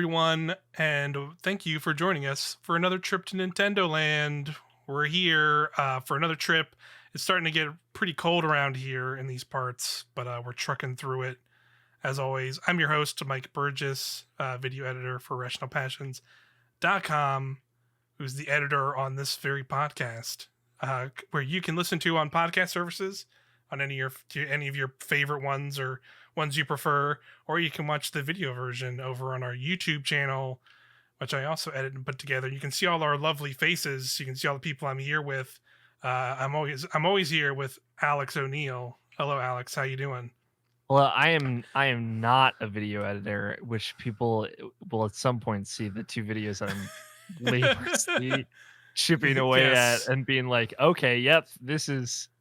everyone, and thank you for joining us for another trip to Nintendoland. We're here for another trip. It's starting to get pretty cold around here in these parts, but we're trucking through it. As always, I'm your host, Mike Burgess, video editor for RationalPassions.com, who's the editor on this very podcast, where you can listen to on podcast services on any of your favorite ones or ones you prefer, or you can watch the video version over on our YouTube channel, which I also edit and put together. You can see all our lovely faces. You can see all the people I'm here with. I'm always here with Alex O'Neill. Hello, Alex. How you doing? Well, I am not a video editor, which people will at some point see the two videos that I'm laboriously chipping away at and being like, okay, yep,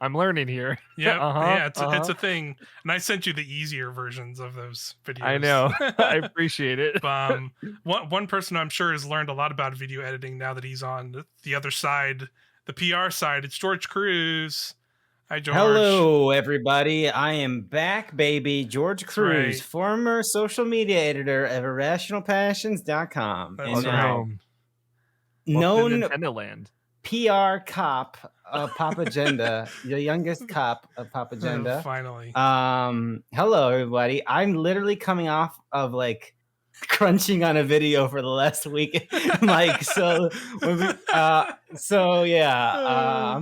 I'm learning here. Yeah, it's a thing. And I sent you the easier versions of those videos. I know. I appreciate it. One person I'm sure has learned a lot about video editing now that he's on the other side, the PR side. It's Jurge Cruz. Hi, George. Hello, everybody. I am back, baby. Jurge Cruz, former social media editor of irrationalpassions.com. That's known Nintendoland. PR cop of Pop Agenda, the youngest cop of Pop Agenda. Finally. Hello, everybody. I'm literally coming off of crunching on a video for the last week, Mike. I'm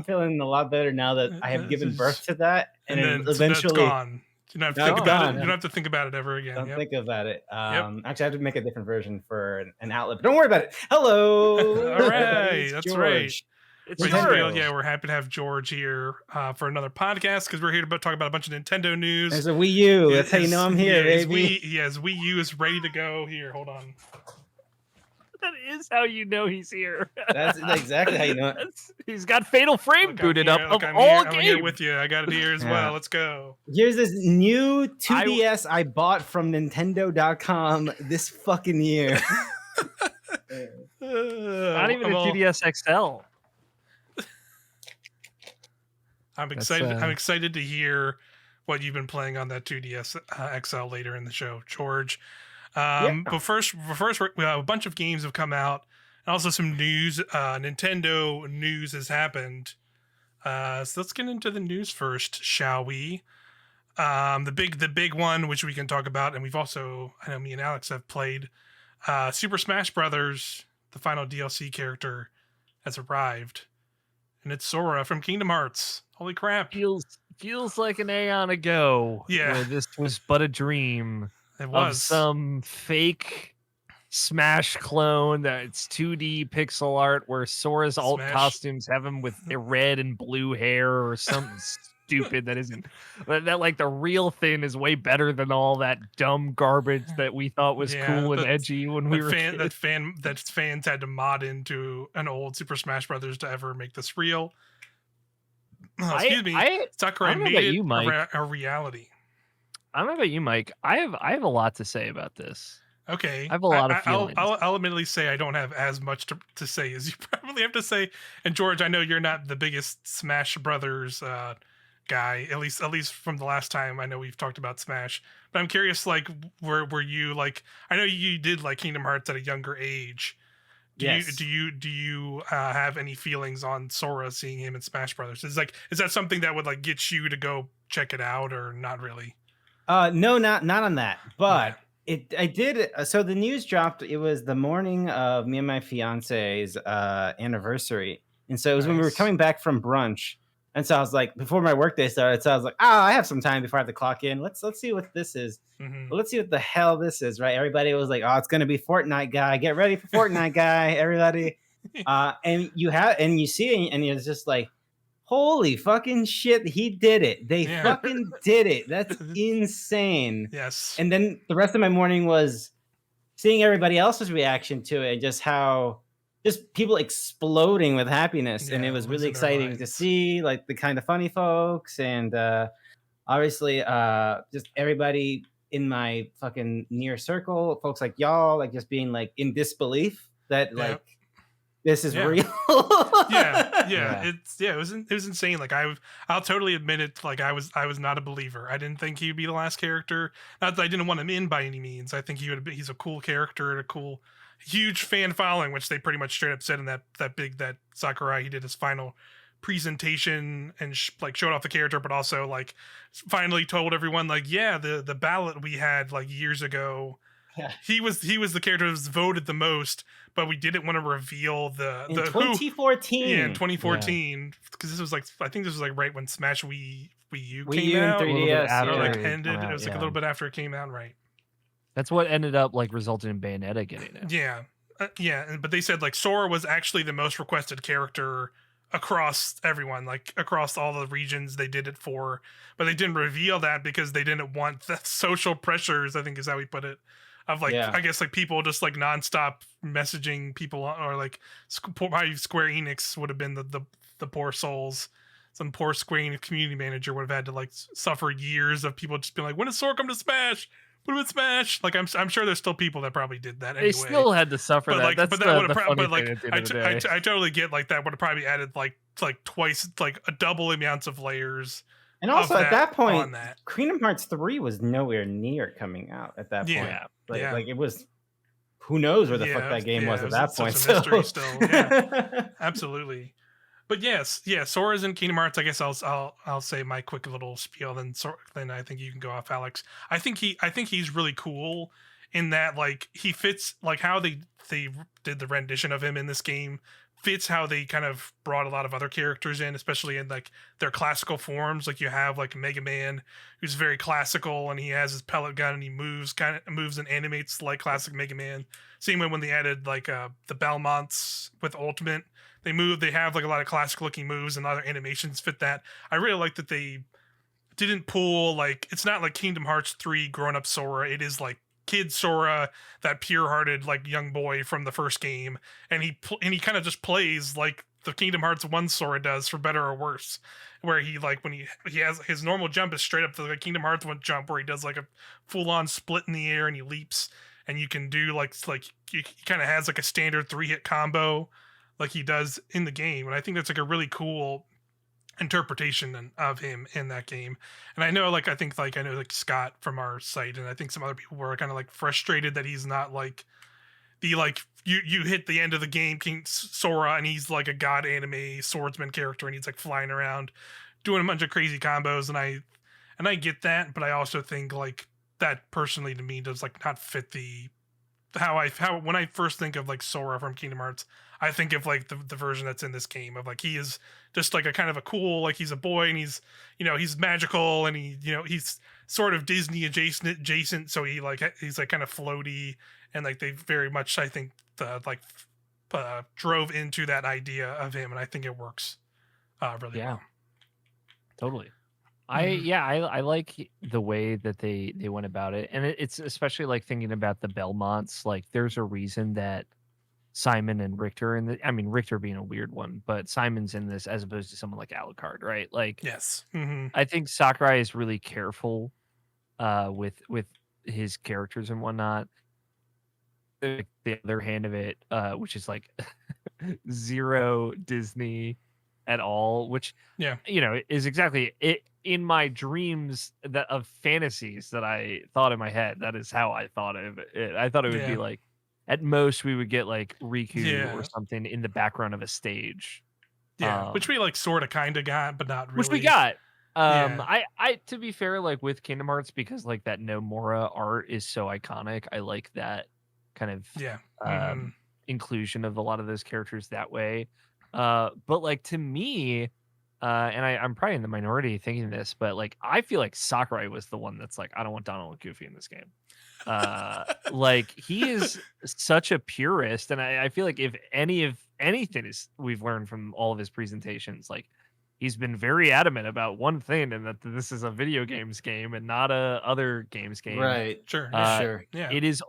feeling a lot better now that I have given birth to that, and then eventually it's gone. You don't have to think about it. You don't have to think about it ever again. Don't think about it. Actually, I have to make a different version for an outlet. But don't worry about it. Hello. All right, that's George. right. It's George. Yeah, we're happy to have George here for another podcast because we're here to talk about a bunch of Nintendo news. There's a Wii U. That's how you know I'm here, baby. Wii U is ready to go. Here, hold on. That is how you know he's here. That's exactly how you know it. He's got Fatal Frame booted up of I'm all games. games. I'm here with you. I got it here as well. Let's go. Here's this new 2DS I bought from Nintendo.com this fucking year. Not even a 2DS XL. I'm excited. I'm excited to hear what you've been playing on that 2DS XL later in the show, George. But first, we have a bunch of games have come out, and also some news. Nintendo news has happened. So let's get into the news first, shall we? The big one, which we can talk about, and we've also, I know me and Alex have played. Super Smash Brothers, the final DLC character, has arrived, and it's Sora from Kingdom Hearts. Holy crap! Feels like an aeon ago. Yeah, where this was but a dream. It was of some fake Smash clone that's 2D pixel art where Sora's alt costumes have him with red and blue hair or something stupid that isn't. That like the real thing is way better than all that dumb garbage that we thought was cool and edgy when we were kids. That fans had to mod into an old Super Smash Brothers to ever make this real. Excuse me, Sakurai made it a reality. I don't know about you, Mike. I have a lot to say about this. Okay. I have a lot of feelings. I'll admittedly say I don't have as much to say as you probably have to say. And George, I know you're not the biggest Smash Brothers guy, at least from the last time I know we've talked about Smash. But I'm curious, were you I know you did like Kingdom Hearts at a younger age. Do you have any feelings on Sora, seeing him in Smash Brothers? Is that something that would get you to go check it out, or not really? No, not on that. But I did. So the news dropped. It was the morning of me and my fiance's anniversary, and so it was when we were coming back from brunch. And so I was like, before my workday started, so I was like, I have some time before I have to clock in. Let's see what this is. Mm-hmm. Well, let's see what the hell this is, right? Everybody was like, it's gonna be Fortnite guy. Get ready for Fortnite guy, everybody. And you see it, and it's just like, holy fucking shit, he did it. They fucking did it. That's insane. Yes. And then the rest of my morning was seeing everybody else's reaction to it, just how just people exploding with happiness. And it was really exciting to see the kind of funny folks and obviously just everybody in my fucking near circle, folks like y'all, just being in disbelief that this is real. yeah, it was insane. Like I'll totally admit it. Like I was not a believer. I didn't think he'd be the last character. Not that I didn't want him in by any means. I think he's a cool character and a cool, huge fan following, which they pretty much straight up said in that Sakurai, he did his final presentation and like showed off the character, but also like finally told everyone like, yeah, the ballot we had like years ago, he was the character that was voted the most, but we didn't want to reveal the 2014. In 2014, because this was like, I think this was like right when Smash Wii U Wii came U and out, 3DS, or like it ended. came out, It was like a little bit after it came out, right? That's what ended up like resulting in Bayonetta getting it. Yeah, but they said like Sora was actually the most requested character across everyone, like across all the regions they did it for, but they didn't reveal that because they didn't want the social pressures, I think is how we put it, of like, I guess like people just like nonstop messaging people, or like probably Square Enix would have been the poor souls. Some poor Square Enix community manager would have had to like suffer years of people just being like, when does Sora come to Smash? Put him in Smash. Like I'm sure there's still people that probably did that anyway. They still had to suffer that. Like, That's but that would the have funny probably thing like at the end of the day. I totally get like that would have probably added like twice, like a double amounts of layers. And also at that point, Kingdom Hearts 3 was nowhere near coming out at that point. Like it was, who knows where the fuck that game was at that point. Such a mystery still. Yeah, absolutely. But yes, Sora's in Kingdom Hearts. I guess I'll say my quick little spiel. Then I think you can go off, Alex. I think he's really cool in that like he fits like how they did the rendition of him in this game fits how they kind of brought a lot of other characters in, especially in like their classical forms. Like you have like Mega Man, who's very classical, and he has his pellet gun and he moves and animates like classic Mega Man. Same way when they added like the Belmonts with Ultimate. They have like a lot of classic looking moves and other animations fit that. I really like that they didn't pull like, it's not like Kingdom Hearts 3 grown up Sora. It is like kid Sora, that pure hearted like young boy from the first game. And he kind of just plays like the Kingdom Hearts 1 Sora does, for better or worse, where he like when he has his normal jump is straight up to the Kingdom Hearts 1 jump, where he does like a full on split in the air and he leaps, and you can do like he kind of has like a standard 3-hit combo like he does in the game. And I think that's like a really cool interpretation of him in that game. And I know like I know Scott from our site, and I think some other people were kind of like frustrated that he's not like the like you hit the end of the game King Sora and he's like a god anime swordsman character and he's like flying around doing a bunch of crazy combos, and I get that, but I also think like that personally to me does like not fit the how when I first think of like Sora from Kingdom Hearts, I think of like the version that's in this game of like he is just like a kind of a cool, like he's a boy and he's, you know, he's magical and he, you know, he's sort of Disney adjacent, so he's like kind of floaty, and like they very much I think drove into that idea of him, and I think it works really well. Totally. I like the way that they went about it, and it's especially like thinking about the Belmonts. Like there's a reason that Simon and Richter Richter being a weird one, but Simon's in this as opposed to someone like Alucard, right? Like, yes, I think Sakurai is really careful with his characters and whatnot. The other hand of it, which is like zero Disney at all, which you know is exactly it in my dreams of fantasies that I thought in my head. That is how I thought of it. I thought it would be like, at most we would get like Riku or something in the background of a stage. Which we like sort of kind of got, but not really. Which we got. I to be fair, like with Kingdom Hearts, because like that Nomura art is so iconic, I like that kind of inclusion of a lot of those characters that way. But like to me, and I'm probably in the minority thinking this, but like I feel like Sakurai was the one that's like, I don't want Donald and Goofy in this game. Like he is such a purist, and I feel like if anything is we've learned from all of his presentations, like he's been very adamant about one thing, and that this is a video games game and not a other games game. Right. Sure. Sure. Yeah. It is.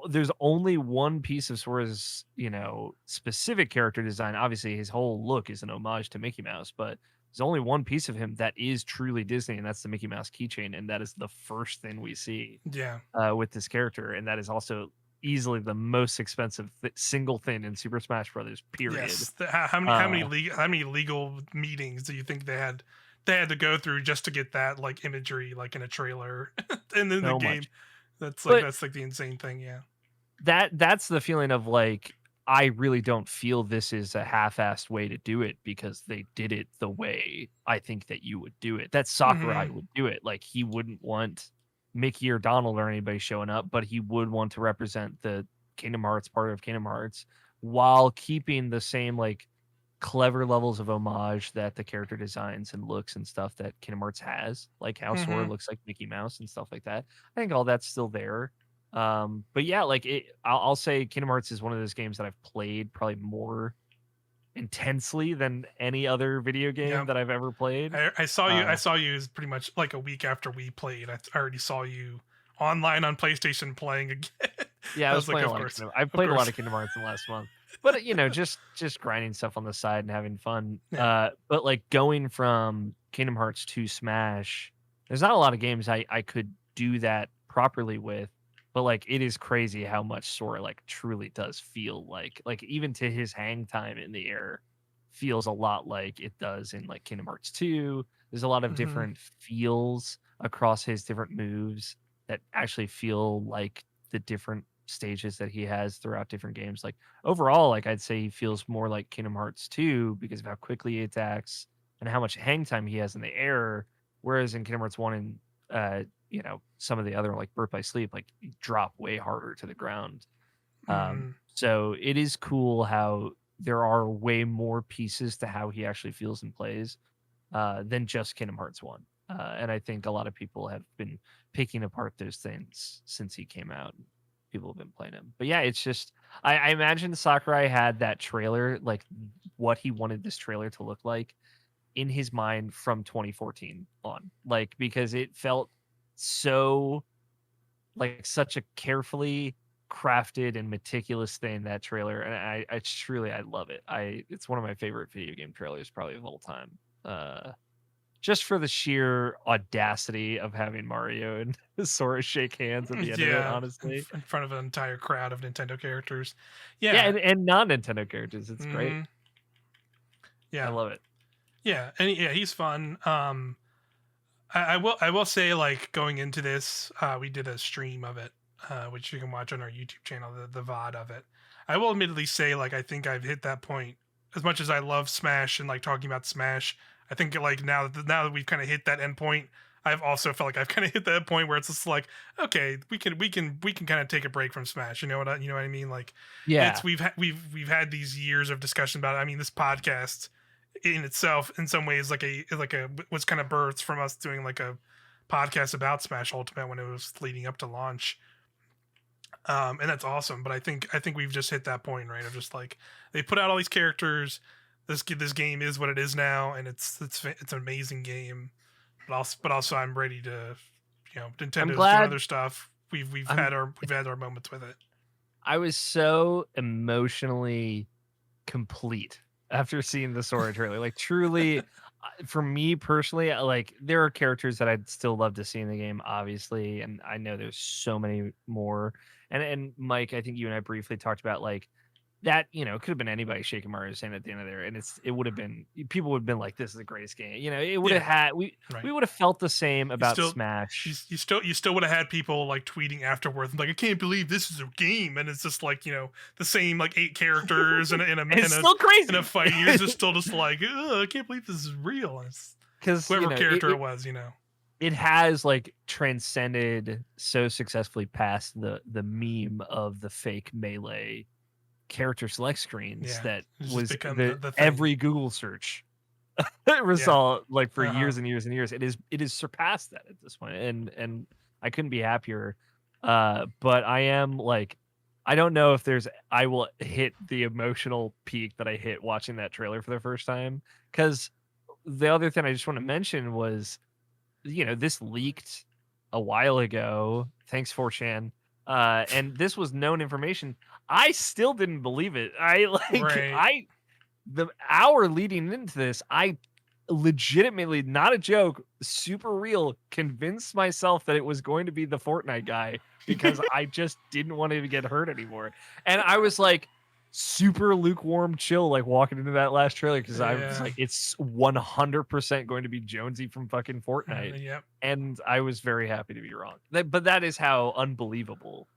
There's only one piece of Sora's, you know, specific character design. Obviously, his whole look is an homage to Mickey Mouse, but there's only one piece of him that is truly Disney, and that's the Mickey Mouse keychain, and that is the first thing we see. Yeah. With this character, and that is also easily the most expensive single thing in Super Smash Brothers. Period. Yes. How many legal meetings do you think they had to go through just to get that like imagery like in a trailer and then the game? That's like the insane thing. Yeah. That's the feeling of like, I really don't feel this is a half-assed way to do it, because they did it the way I think that you would do it. That Sakurai would do it. Like, he wouldn't want Mickey or Donald or anybody showing up, but he would want to represent the Kingdom Hearts part of Kingdom Hearts while keeping the same like clever levels of homage that the character designs and looks and stuff that Kingdom Hearts has, like how Sora looks like Mickey Mouse and stuff like that. I think all that's still there. But yeah, like I'll say Kingdom Hearts is one of those games that I've played probably more intensely than any other video game that I've ever played. I saw you. I saw you pretty much like a week after we played. I already saw you online on PlayStation playing again. Yeah, I was playing a lot of Kingdom. I've played a lot of Kingdom Hearts in the last month, but just grinding stuff on the side and having fun. Yeah. But like going from Kingdom Hearts to Smash, there's not a lot of games I could do that properly with. But like, it is crazy how much Sora like truly does feel like even to his hang time in the air feels a lot like it does in like Kingdom Hearts 2. There's a lot of different feels across his different moves that actually feel like the different stages that he has throughout different games. Like overall, like I'd say he feels more like Kingdom Hearts 2 because of how quickly he attacks and how much hang time he has in the air. Whereas in Kingdom Hearts 1 and some of the other like Birth by Sleep, like you drop way harder to the ground. So it is cool how there are way more pieces to how he actually feels and plays than just Kingdom Hearts 1. And I think a lot of people have been picking apart those things since he came out. People have been playing him. But yeah, it's just, I imagine Sakurai had that trailer, like what he wanted this trailer to look like in his mind from 2014 on. Like, because it felt so like such a carefully crafted and meticulous thing, that trailer, and I truly love it. It's one of my favorite video game trailers probably of all time, just for the sheer audacity of having Mario and Sora shake hands at the end of it, honestly, in front of an entire crowd of Nintendo characters. And non-Nintendo characters. It's great. I love it. And he's fun. I will say, like, going into this, we did a stream of it, which you can watch on our YouTube channel, the VOD of it. I will admittedly say, like, I think I've hit that point. As much as I love Smash and like talking about Smash, I think like now that we've kind of hit that end point, I've also felt like I've kind of hit that point where it's just like, okay, we can kind of take a break from Smash. You know what I mean? Like, we've had these years of discussion about it. I mean, this podcast in itself, in some ways, was kind of birthed from us doing like a podcast about Smash Ultimate when it was leading up to launch. And that's awesome. But I think we've just hit that point, right? Of just like, they put out all these characters. This game is what it is now, and it's an amazing game. But also I'm ready to, Nintendo's doing other stuff. We've had our moments with it. I was so emotionally complete after seeing the Sora trailer. Like, truly, for me personally, like, there are characters that I'd still love to see in the game, obviously, and I know there's so many more. And Mike, I think you and I briefly talked about like that, it could have been anybody shaking Mario's hand at the end of there, and it would have been, people would have been like, this is the greatest game. It would have had, we would have felt the same about Smash. You still would have had people like tweeting afterwards, like, I can't believe this is a game, and it's just like, the same like 8 characters in a still crazy in a fight. You're still like, I can't believe this is real. Because whoever character it was, it has like transcended so successful past the meme of the fake Melee character select screens that was the every Google search result like for years and years and years. It is surpassed that at this point, and I couldn't be happier. But I am like, I don't know if I will hit the emotional peak that I hit watching that trailer for the first time, because the other thing I just want to mention was, this leaked a while ago, thanks 4chan, and this was known information. I still didn't believe it. The hour leading into this, I legitimately, not a joke, super real, convinced myself that it was going to be the Fortnite guy because I just didn't want to get hurt anymore. And I was like super lukewarm chill, like walking into that last trailer because I was like, it's 100% going to be Jonesy from fucking Fortnite. Yep. And I was very happy to be wrong. But that is how unbelievable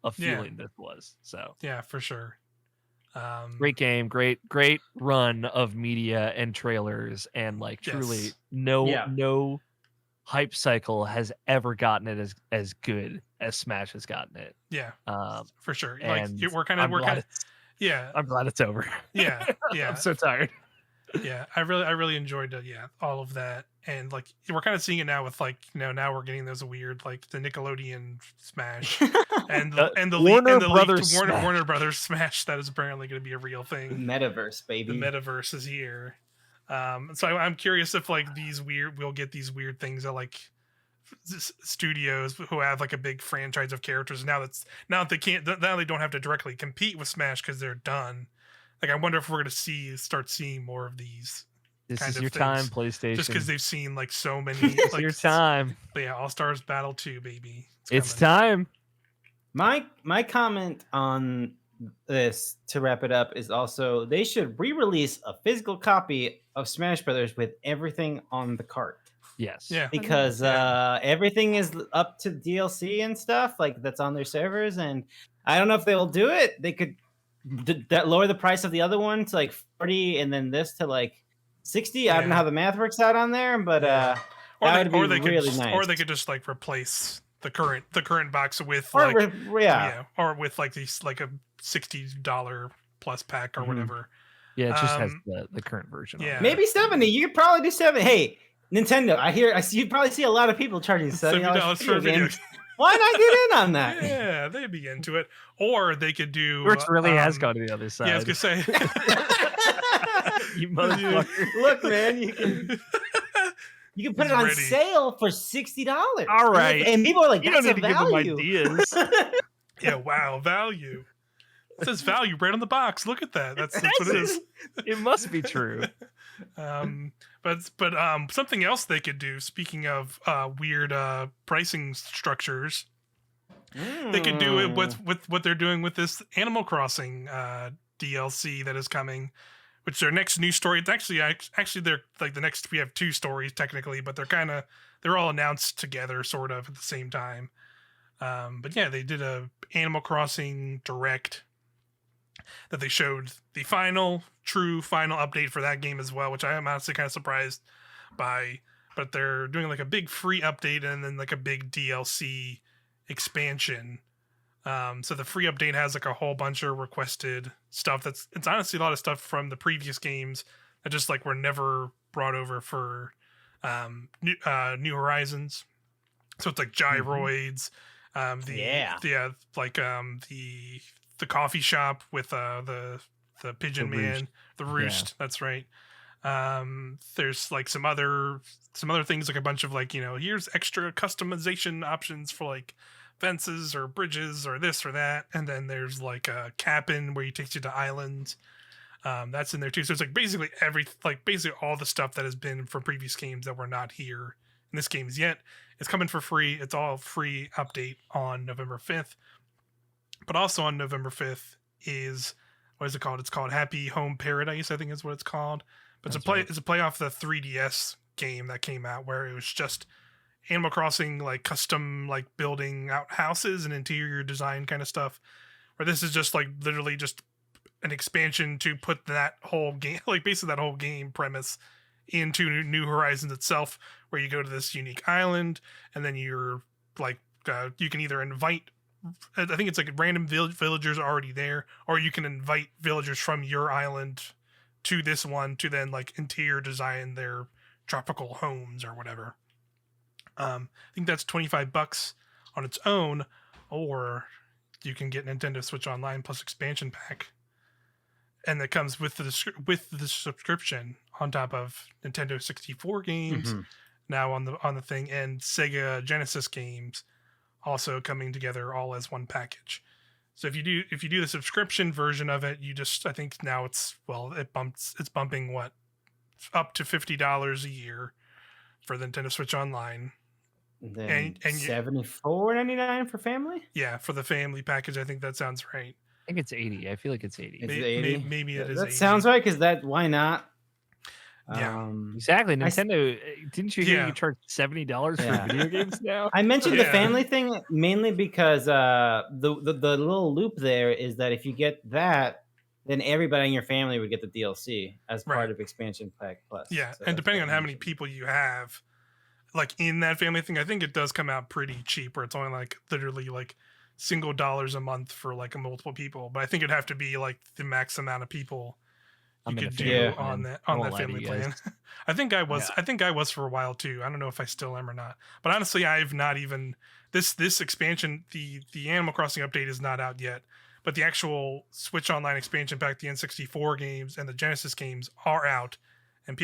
a feeling this was. So yeah, for sure. Great game, great run of media and trailers, and like truly no hype cycle has ever gotten it as good as Smash has gotten it. Yeah, for sure. Like And we're kind of yeah. I'm glad it's over. Yeah, yeah. I'm so tired. Yeah, I really enjoyed all of that, and like we're kind of seeing it now with like now we're getting those weird like the Nickelodeon Smash and the Warner Brothers Smash that is apparently going to be a real thing. Metaverse, baby. The metaverse is here. So I'm curious if like we'll get these weird things that like studios who have like a big franchise of characters now that they don't have to directly compete with Smash because they're done. Like I wonder if we're going to start seeing more of these. This is your time, PlayStation. Just because they've seen like so many. It's your time. But yeah, All Stars Battle 2, baby. It's time. My comment on this to wrap it up is also they should re-release a physical copy of Smash Brothers with everything on the cart. Yes. Yeah. Because everything is up to DLC and stuff like that's on their servers, and I don't know if they will do it. They could lower the price of the other one to like 40 and then this to like 60. I don't know how the math works out on there, but that would be really nice. Or they could just like replace the current box with or with like these like a $60 plus pack or whatever. Yeah, it just has the current version. Yeah, maybe 70. You could probably do 70. Hey, Nintendo, I see you probably see a lot of people charging $70 for video games. Why not get in on that? Yeah, they'd be into it. Or they could do. Rich really has gone to the other side. Yeah, I was gonna say. You motherfucker! Look, man, you can put it on sale for $60. All right, and people are like, "You don't need to give them ideas." Yeah, wow, value. It says value right on the box. Look at that. That's what it is. It must be true. But something else they could do. Speaking of weird pricing structures, they could do it with what they're doing with this Animal Crossing DLC that is coming, which their next news story. It's actually they're like the next. We have 2 stories technically, but they're all announced together, sort of at the same time. But yeah, they did a Animal Crossing Direct that they showed the final update for that game as well, which I am honestly kind of surprised by. But they're doing like a big free update and then like a big DLC expansion. So the free update has like a whole bunch of requested stuff. It's honestly a lot of stuff from the previous games that just like were never brought over for New Horizons. So it's like gyroids, the coffee shop with the pigeon man, the roost. That's right. There's like some other things, like a bunch of like, here's extra customization options for like fences or bridges or this or that. And then there's like a cabin where he takes you to islands. That's in there too. So it's like basically all the stuff that has been from previous games that were not here in this game yet. It's coming for free. It's all free update on November 5th. But also on November 5th is, what is it called? It's called Happy Home Paradise, I think is what it's called. But it's a play off the 3DS game that came out where it was just Animal Crossing, like custom, like building out houses and interior design kind of stuff. Where this is just like literally just an expansion to put that whole game, like basically that whole game premise into New Horizons itself, where you go to this unique island and then you're like, you can either invite, I think it's like random villagers are already there, or you can invite villagers from your island to this one to then like interior design their tropical homes or whatever. I think that's $25 on its own, or you can get Nintendo Switch Online plus expansion pack, and that comes with the subscription on top of Nintendo 64 games now on the thing, and Sega Genesis games also coming together all as one package. So if you do the subscription version of it, I think now it's bumping what, up to $50 a year for the Nintendo Switch Online. And $74.99 for family? Yeah, for the family package. I think that sounds right. I think it's 80. I feel like it's 80. Maybe it is that 80. Sounds right, because why not? Yeah, exactly. Nintendo, didn't you hear you charge $70 for video games now? I mentioned the family thing mainly because the little loop there is that if you get that, then everybody in your family would get the DLC as part of Expansion Pack Plus. Yeah, so and depending on how many people you have, like in that family thing, I think it does come out pretty cheap, where it's only like literally like single dollars a month for like multiple people. But I think it'd have to be like the max amount of people you could do on that family plan. I think I was for a while too. I don't know if I still am or not. But honestly, I've not even this expansion, the Animal Crossing update is not out yet. But the actual Switch Online expansion pack, the N64 games and the Genesis games are out. And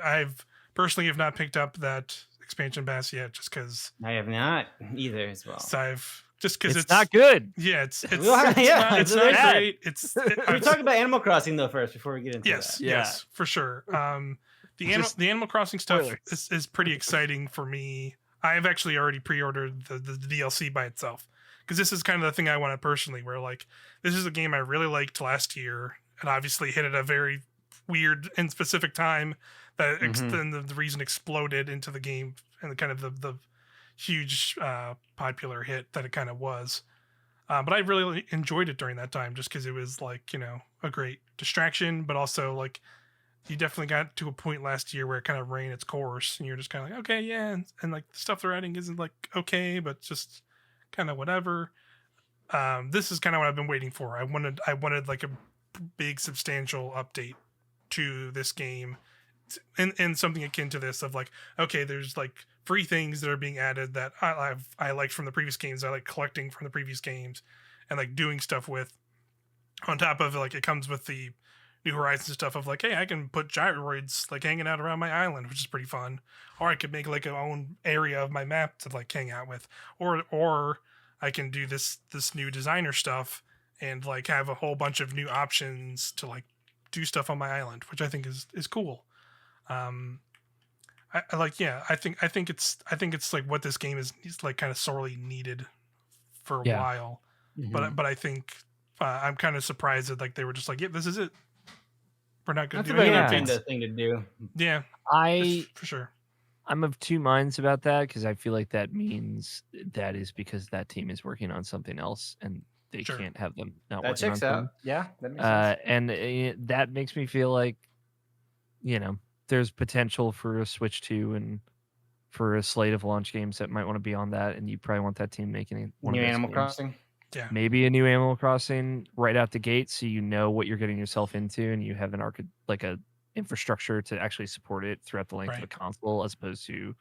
I've personally have not picked up that expansion pass yet, just because I have not either as well. So because it's not good. Yeah, it's not great. We're talking about Animal Crossing though first before we get into that. Yes, for sure. The Animal Crossing stuff is pretty exciting for me. I've actually already pre-ordered the DLC by itself, because this is kind of the thing I wanted personally, where like this is a game I really liked last year, and obviously hit at a very weird and specific time that the reason exploded into the game and the kind of the huge popular hit that it kind of was. But I really enjoyed it during that time, just because it was like, a great distraction, but also like you definitely got to a point last year where it kind of ran its course, and you're just kind of like, okay, yeah, and like the stuff they're adding isn't like okay, but just kind of whatever. This is kind of what I've been waiting for. I wanted like a big substantial update to this game, and something akin to this of like, okay, there's like free things that are being added that I liked from the previous games. I like collecting from the previous games and like doing stuff with. On top of like, it comes with the New Horizons stuff of like, hey, I can put gyroids like hanging out around my island, which is pretty fun. Or I could make like a own area of my map to like hang out with. Or I can do this new designer stuff and like have a whole bunch of new options to like do stuff on my island, which I think is cool. I think it's like what this game is like kind of sorely needed for a while. But I think I'm kind of surprised that like they were just like, yeah, this is it. We're not going to do anything. That's a very Nintendo thing to do. Yeah, for sure. I'm of two minds about that, because I feel like that means that is because that team is working on something else and they can't have them not working on something. Yeah, that makes sense. And that makes me feel like, there's potential for a Switch 2 and for a slate of launch games that might want to be on that, and you probably want that team making one new of those Animal games. Crossing. Yeah, maybe a new Animal Crossing right out the gate, so you know what you're getting yourself into, and you have a infrastructure to actually support it throughout the length of the console, as opposed to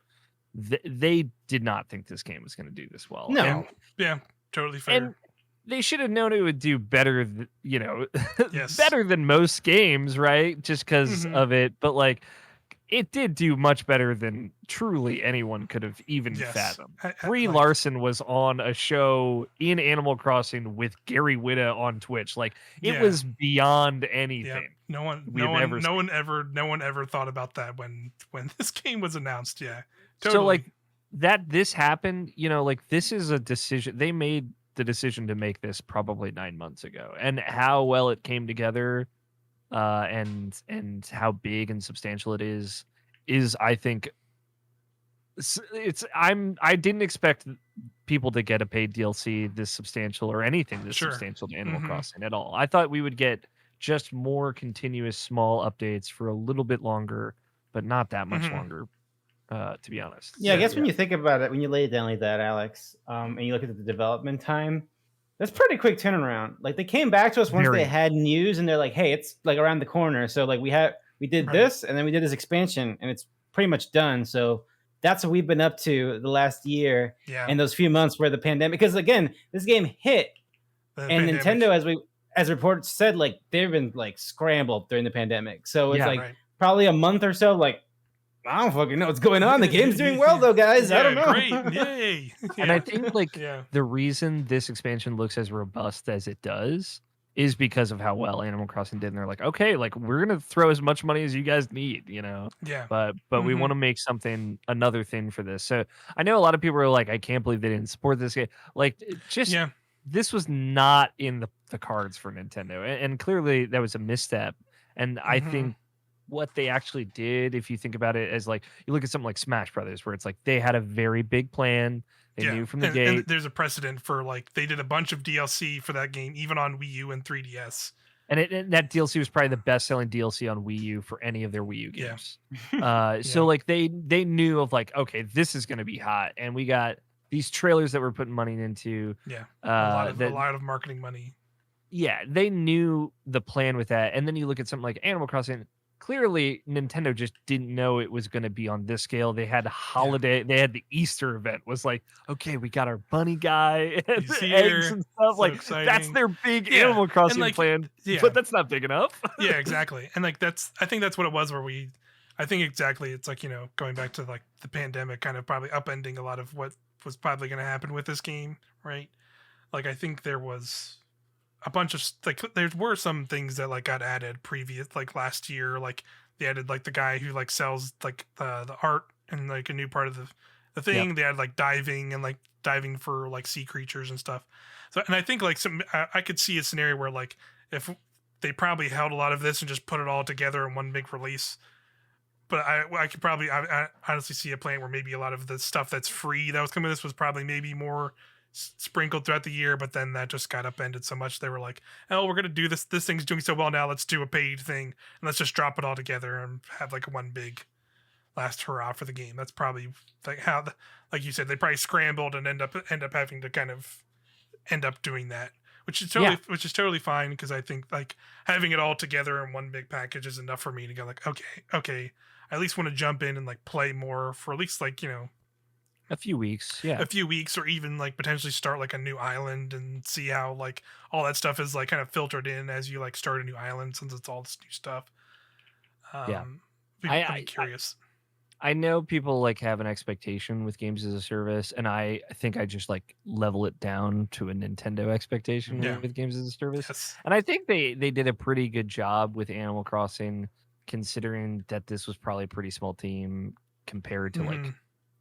they did not think this game was going to do this well. No, yeah, totally fair. And they should have known it would do better, better than most games, right? Just because of it. But like, it did do much better than truly anyone could have even fathomed. Brie Larson was on a show in Animal Crossing with Gary Whitta on Twitch. Like, it was beyond anything. Yeah. No one ever thought about that when this game was announced. Yeah, totally. So like this happened. This is a decision they made. The decision to make this probably 9 months ago, and how well it came together, and how big and substantial it is I think I didn't expect people to get a paid DLC this substantial or anything this substantial to Animal Crossing at all. I thought we would get just more continuous small updates for a little bit longer, but not that much longer. To be honest. Yeah, I guess when you think about it, when you lay it down like that, Alex, and you look at the development time, that's pretty quick turnaround. Like, they came back to us once they had news, and they're like, hey, it's like around the corner. So like we did this, and then we did this expansion, and it's pretty much done. So that's what we've been up to the last year and those few months where the pandemic, because again, this game hit, and Nintendo, as reports said, like they've been like scrambled during the pandemic. So it's probably a month or so, like, I don't fucking know what's going on. The game's doing well though, guys. I don't know. Great. Yay. And I think the reason this expansion looks as robust as it does is because of how well Animal Crossing did. And they're like, okay, like we're gonna throw as much money as you guys need, Yeah. But we want to make another thing for this. So I know a lot of people are like, I can't believe they didn't support this game. Like, this was not in the cards for Nintendo, and clearly that was a misstep. And I think what they actually did, if you think about it, as like you look at something like Smash Brothers, where it's like they had a very big plan. They knew from the gate. And there's a precedent for like they did a bunch of DLC for that game, even on Wii U and 3DS. And that DLC was probably the best-selling DLC on Wii U for any of their Wii U games. So like they knew of like, okay, this is going to be hot, and we got these trailers that we're putting money into. Yeah, a lot of marketing money. Yeah, they knew the plan with that, and then you look at something like Animal Crossing. Clearly, Nintendo just didn't know it was going to be on this scale. They had holiday. They had the Easter event. Was like, okay, we got our bunny guy and eggs and stuff. So like exciting. That's their big Animal Crossing plan. Yeah. But that's not big enough. Yeah, exactly. And like I think that's what it was. I think exactly. It's like going back to like the pandemic, kind of probably upending a lot of what was probably going to happen with this game, right? Like I think there was a bunch of like there were some things that like got added like last year, like they added like the guy who like sells like the art and like a new part of the thing. Yep. They had like diving for like sea creatures and stuff. So and I think like I could see a scenario where like if they probably held a lot of this and just put it all together in one big release. But I could probably I honestly see a plan where maybe a lot of the stuff that's free that was coming with this was probably maybe more sprinkled throughout the year, but then that just got upended so much they were like, oh, we're gonna do this thing's doing so well now, let's do a paid thing and let's just drop it all together and have like one big last hurrah for the game. That's probably like how like you said, they probably scrambled and end up having to kind of end up doing that, which is totally fine, because I think like having it all together in one big package is enough for me to go like, okay, I at least want to jump in and like play more for at least like a few weeks, or even like potentially start like a new island and see how like all that stuff is like kind of filtered in as you like start a new island, since it's all this new stuff. I'm curious. I know people like have an expectation with games as a service, and I think I just like level it down to a Nintendo expectation with games as a service. Yes. And I think they did a pretty good job with Animal Crossing, considering that this was probably a pretty small team compared to like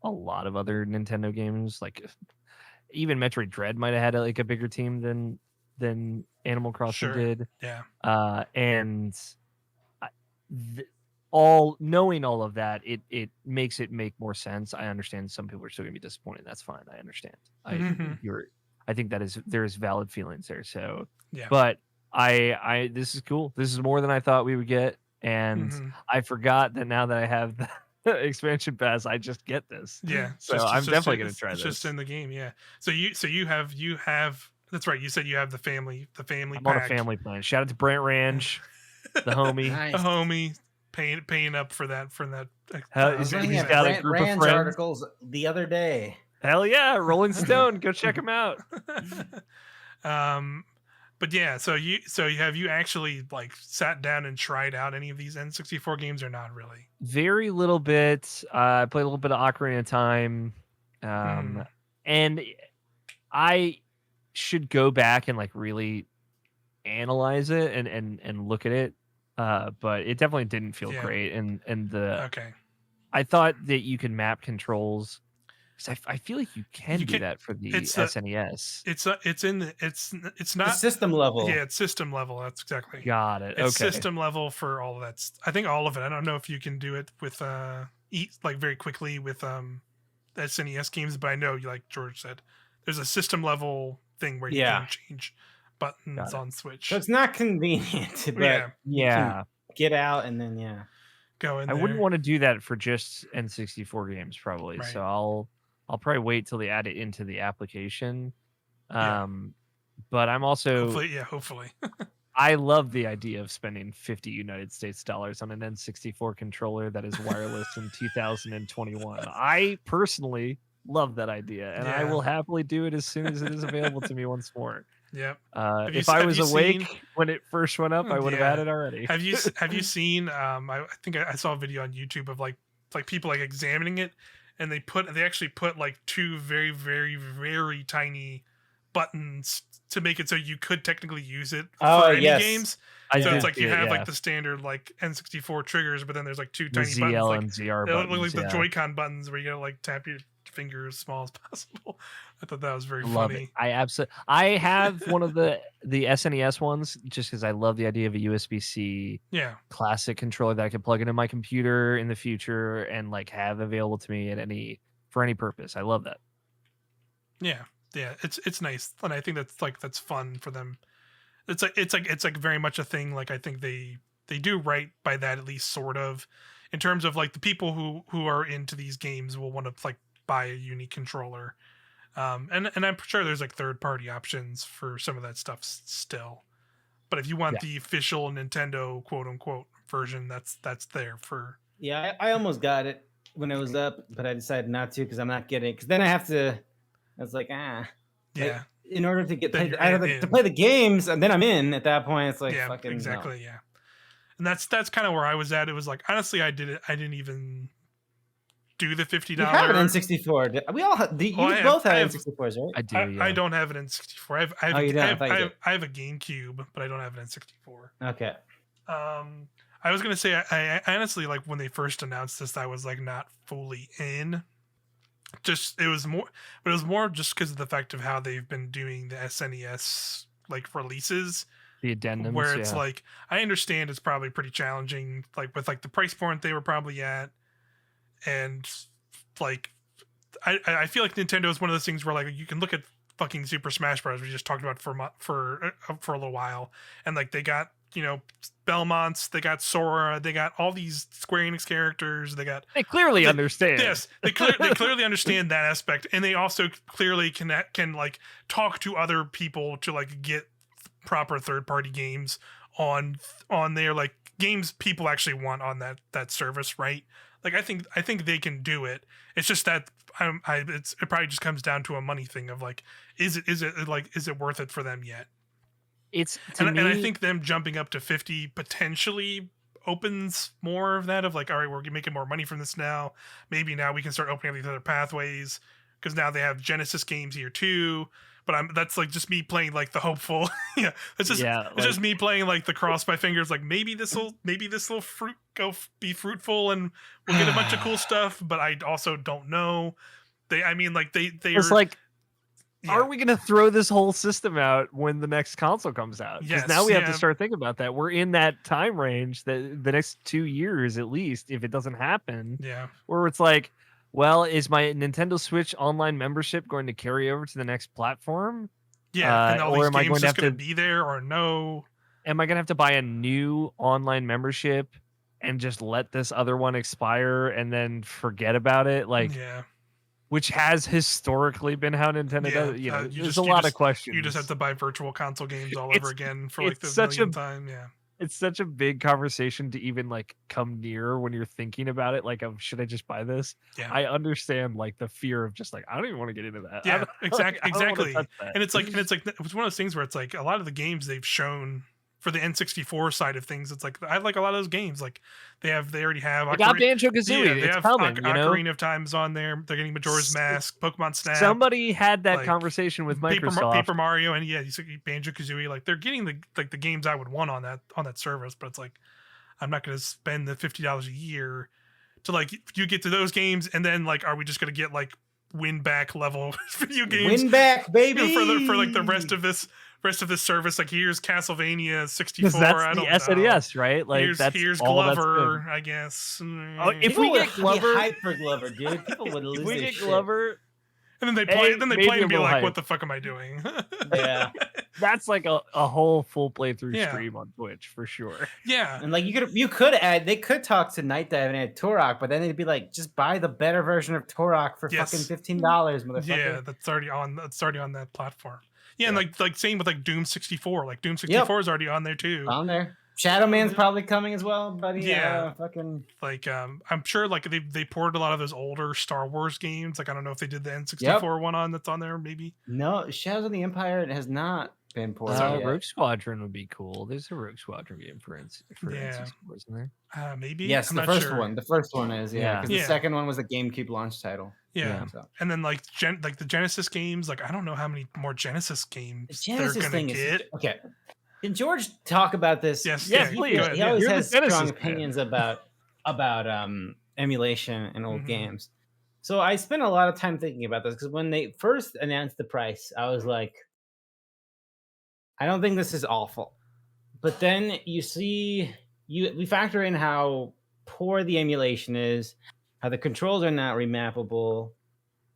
a lot of other Nintendo games. Like even Metroid Dread might have had like a bigger team than Animal Crossing did. Yeah. And knowing all of that, it makes it make more sense. I understand some people are still gonna be disappointed. That's fine. I understand. I think there is valid feelings there. So yeah. But I this is cool. This is more than I thought we would get. And I forgot that now that I have the expansion pass, I just get this. Yeah. So I'm definitely going to try this. It's just in the game. Yeah. So you have that's right. You said you have the family I'm pack. on a family plan. Shout out to Brent Ranch, the homie. Nice. The homie paying up for that. He's got a group of friends. Articles the other day. Hell yeah. Rolling Stone. Go check him out. But yeah, so have you actually like sat down and tried out any of these N64 games, or not really? Very little bit. I played a little bit of Ocarina of Time, and I should go back and like really analyze it and look at it. But it definitely didn't feel great. I thought that you could map controls. I feel like you can do that for the SNES. It's not system level. Yeah, it's system level. That's exactly. Got it. It's system level for all of that. I think all of it. I don't know if you can do it with like very quickly with SNES games, but I know, like George said, there's a system level thing where you can change buttons on Switch. So it's not convenient, but yeah, get out and then go in. I wouldn't want to do that for just N64 games, probably. Right. So I'll probably wait till they add it into the application. But I'm also hopefully. I love the idea of spending 50 United States dollars on an N64 controller that is wireless in 2021. I personally love that idea, and I will happily do it as soon as it is available to me once more. Yep. If I was awake when it first went up, I would have had it already. Have you seen? I think I saw a video on YouTube of like people like examining it, and they actually put like two very very very tiny buttons to make it so you could technically use it for any games. So it's like you have like the standard like N64 triggers, but then there's like two tiny buttons, like ZR they look buttons, like the Joy-Con buttons where you gotta like tap your finger as small as possible. I thought that was very Love funny. It. I absolutely. I have one of the SNES ones just because I love the idea of a USB-C classic controller that I could plug into my computer in the future and like have available to me at for any purpose. I love that. Yeah, it's nice, and I think that's fun for them. It's like very much a thing. Like I think they do right by that, at least sort of, in terms of like the people who are into these games will want to like buy a unique controller. And I'm sure there's like third party options for some of that stuff still, but if you want the official Nintendo quote unquote version, that's there for. Yeah, I almost got it when it was up, but I decided not to because I'm not getting it. Because then I have to. I was like, yeah. Like, in order to get I have to play the games, and then I'm in. At that point, it's like fucking exactly, no. yeah. And that's kind of where I was at. It was like honestly, I didn't even do the $50. You have an N64. We all have, you both have N64s, right? I do. Yeah. I don't have an N64. I have a GameCube, but I don't have an N64. Okay. I was gonna say I honestly like when they first announced this, I was like not fully in. It was more just because of the fact of how they've been doing the SNES like releases, the addendums, where it's like I understand it's probably pretty challenging, like with like the price point they were probably at, and like I feel like Nintendo is one of those things where like you can look at fucking Super Smash Bros. We just talked about for a little while, and like they got Belmonts, they got Sora, they got all these Square Enix characters, they clearly understand. Yes, they clearly understand that aspect, and they also clearly can like talk to other people to like get proper third party games on their like games people actually want on that service, right? Like I think they can do it. It's just that it probably just comes down to a money thing of like is it worth it for them yet? And I think them jumping up to 50 potentially opens more of that of like, all right, we're making more money from this now. Maybe now we can start opening up these other pathways because now they have Genesis games here too. But that's like just me playing like the hopeful. It's just me playing like the cross my fingers. Like maybe this will be fruitful and we'll get a bunch of cool stuff. But I also don't know. It's like. Yeah. Are we going to throw this whole system out when the next console comes out? Because now we have to start thinking about that. We're in that time range that the next 2 years, at least, if it doesn't happen. Yeah. Where it's like, well, is my Nintendo Switch online membership going to carry over to the next platform? Yeah. And all these games just going to be there or no? Am I going to have to buy a new online membership and just let this other one expire and then forget about it? Like, yeah. Which has historically been how Nintendo does. There's a lot of questions. You just have to buy virtual console games all over again for like the millionth time. Yeah. It's such a big conversation to even like come near when you're thinking about it. Like, should I just buy this? Yeah. I understand like the fear of just like, I don't even want to get into that. Yeah, exactly. And it's like it's one of those things where it's like a lot of the games they've shown for the N64 side of things, it's like I like a lot of those games. Like they already have. They got Banjo-Kazooie. They have coming, Ocarina of Time's on there. They're getting Majora's Mask, Pokemon Snap. Somebody had that conversation with Microsoft. Paper Mario, and Banjo-Kazooie. Like they're getting the games I would want on that service, but it's like I'm not going to spend the $50 a year to like you get to those games, and then like are we just going to get like win back level video games? Win back, baby, for like the rest of this service. Like here's Castlevania 64. That's the SNES, right? Like here's Glover, I guess. If we get Glover, hype for Glover, dude, people would lose. If we get Glover, and then they play, and be like, "What the fuck am I doing?" Yeah, that's like a whole full playthrough stream on Twitch for sure. Yeah, and like you could add, they could talk to Night Dive and add Turok, but then they'd be like, just buy the better version of Turok for fucking $15, motherfucker. Yeah, that's already on that platform. Yeah, and like same with like Doom 64. Like Doom 64 is already on there too. On there. Shadow Man's probably coming as well, buddy. Yeah, fucking. Like I'm sure like they ported a lot of those older Star Wars games. Like I don't know if they did the N64 one that's on there maybe. No, Shadows of the Empire has not. Rogue Squadron would be cool. There's a Rogue Squadron game for N64, isn't there? Maybe. Yes, I'm the not first sure. one. The first one is because the second one was a GameCube launch title. Yeah. So. And then like the Genesis games, like I don't know how many more Genesis games they're gonna get. Okay. Can George talk about this? Yes. Please. He always has strong opinions about emulation and old games. So I spent a lot of time thinking about this because when they first announced the price, I was like, I don't think this is awful. But then you see, we factor in how poor the emulation is, how the controls are not remappable,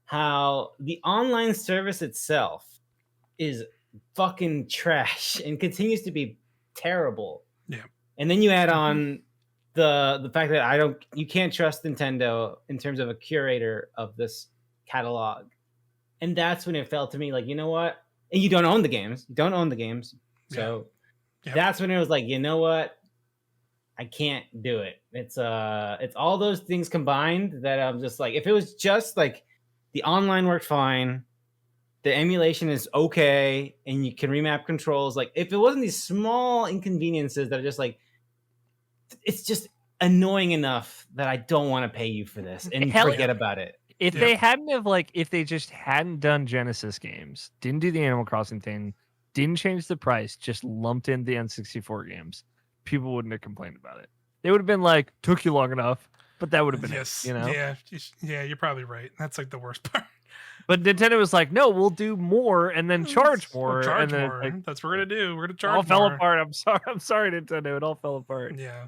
how the online service itself is fucking trash and continues to be terrible. Yeah. And then you add on the fact that you can't trust Nintendo in terms of a curator of this catalog. And that's when it felt to me like, you know what? And you don't own the games. So that's when it was like, you know what? I can't do it. It's all those things combined that I'm just like, if it was just like the online worked fine, the emulation is okay, and you can remap controls. Like if it wasn't these small inconveniences that are just like, it's just annoying enough that I don't want to pay you for this and forget about it. If they hadn't have if they just hadn't done Genesis games, didn't do the Animal Crossing thing, didn't change the price, just lumped in the N64 games, people wouldn't have complained about it. They would have been like, took you long enough, but that would have been it, you know? Yeah, you're probably right. That's like the worst part. But Nintendo was like, no, we'll do more and then charge more. That's what we're gonna do. We're gonna charge. All fell apart. I'm sorry, Nintendo. It all fell apart. Yeah.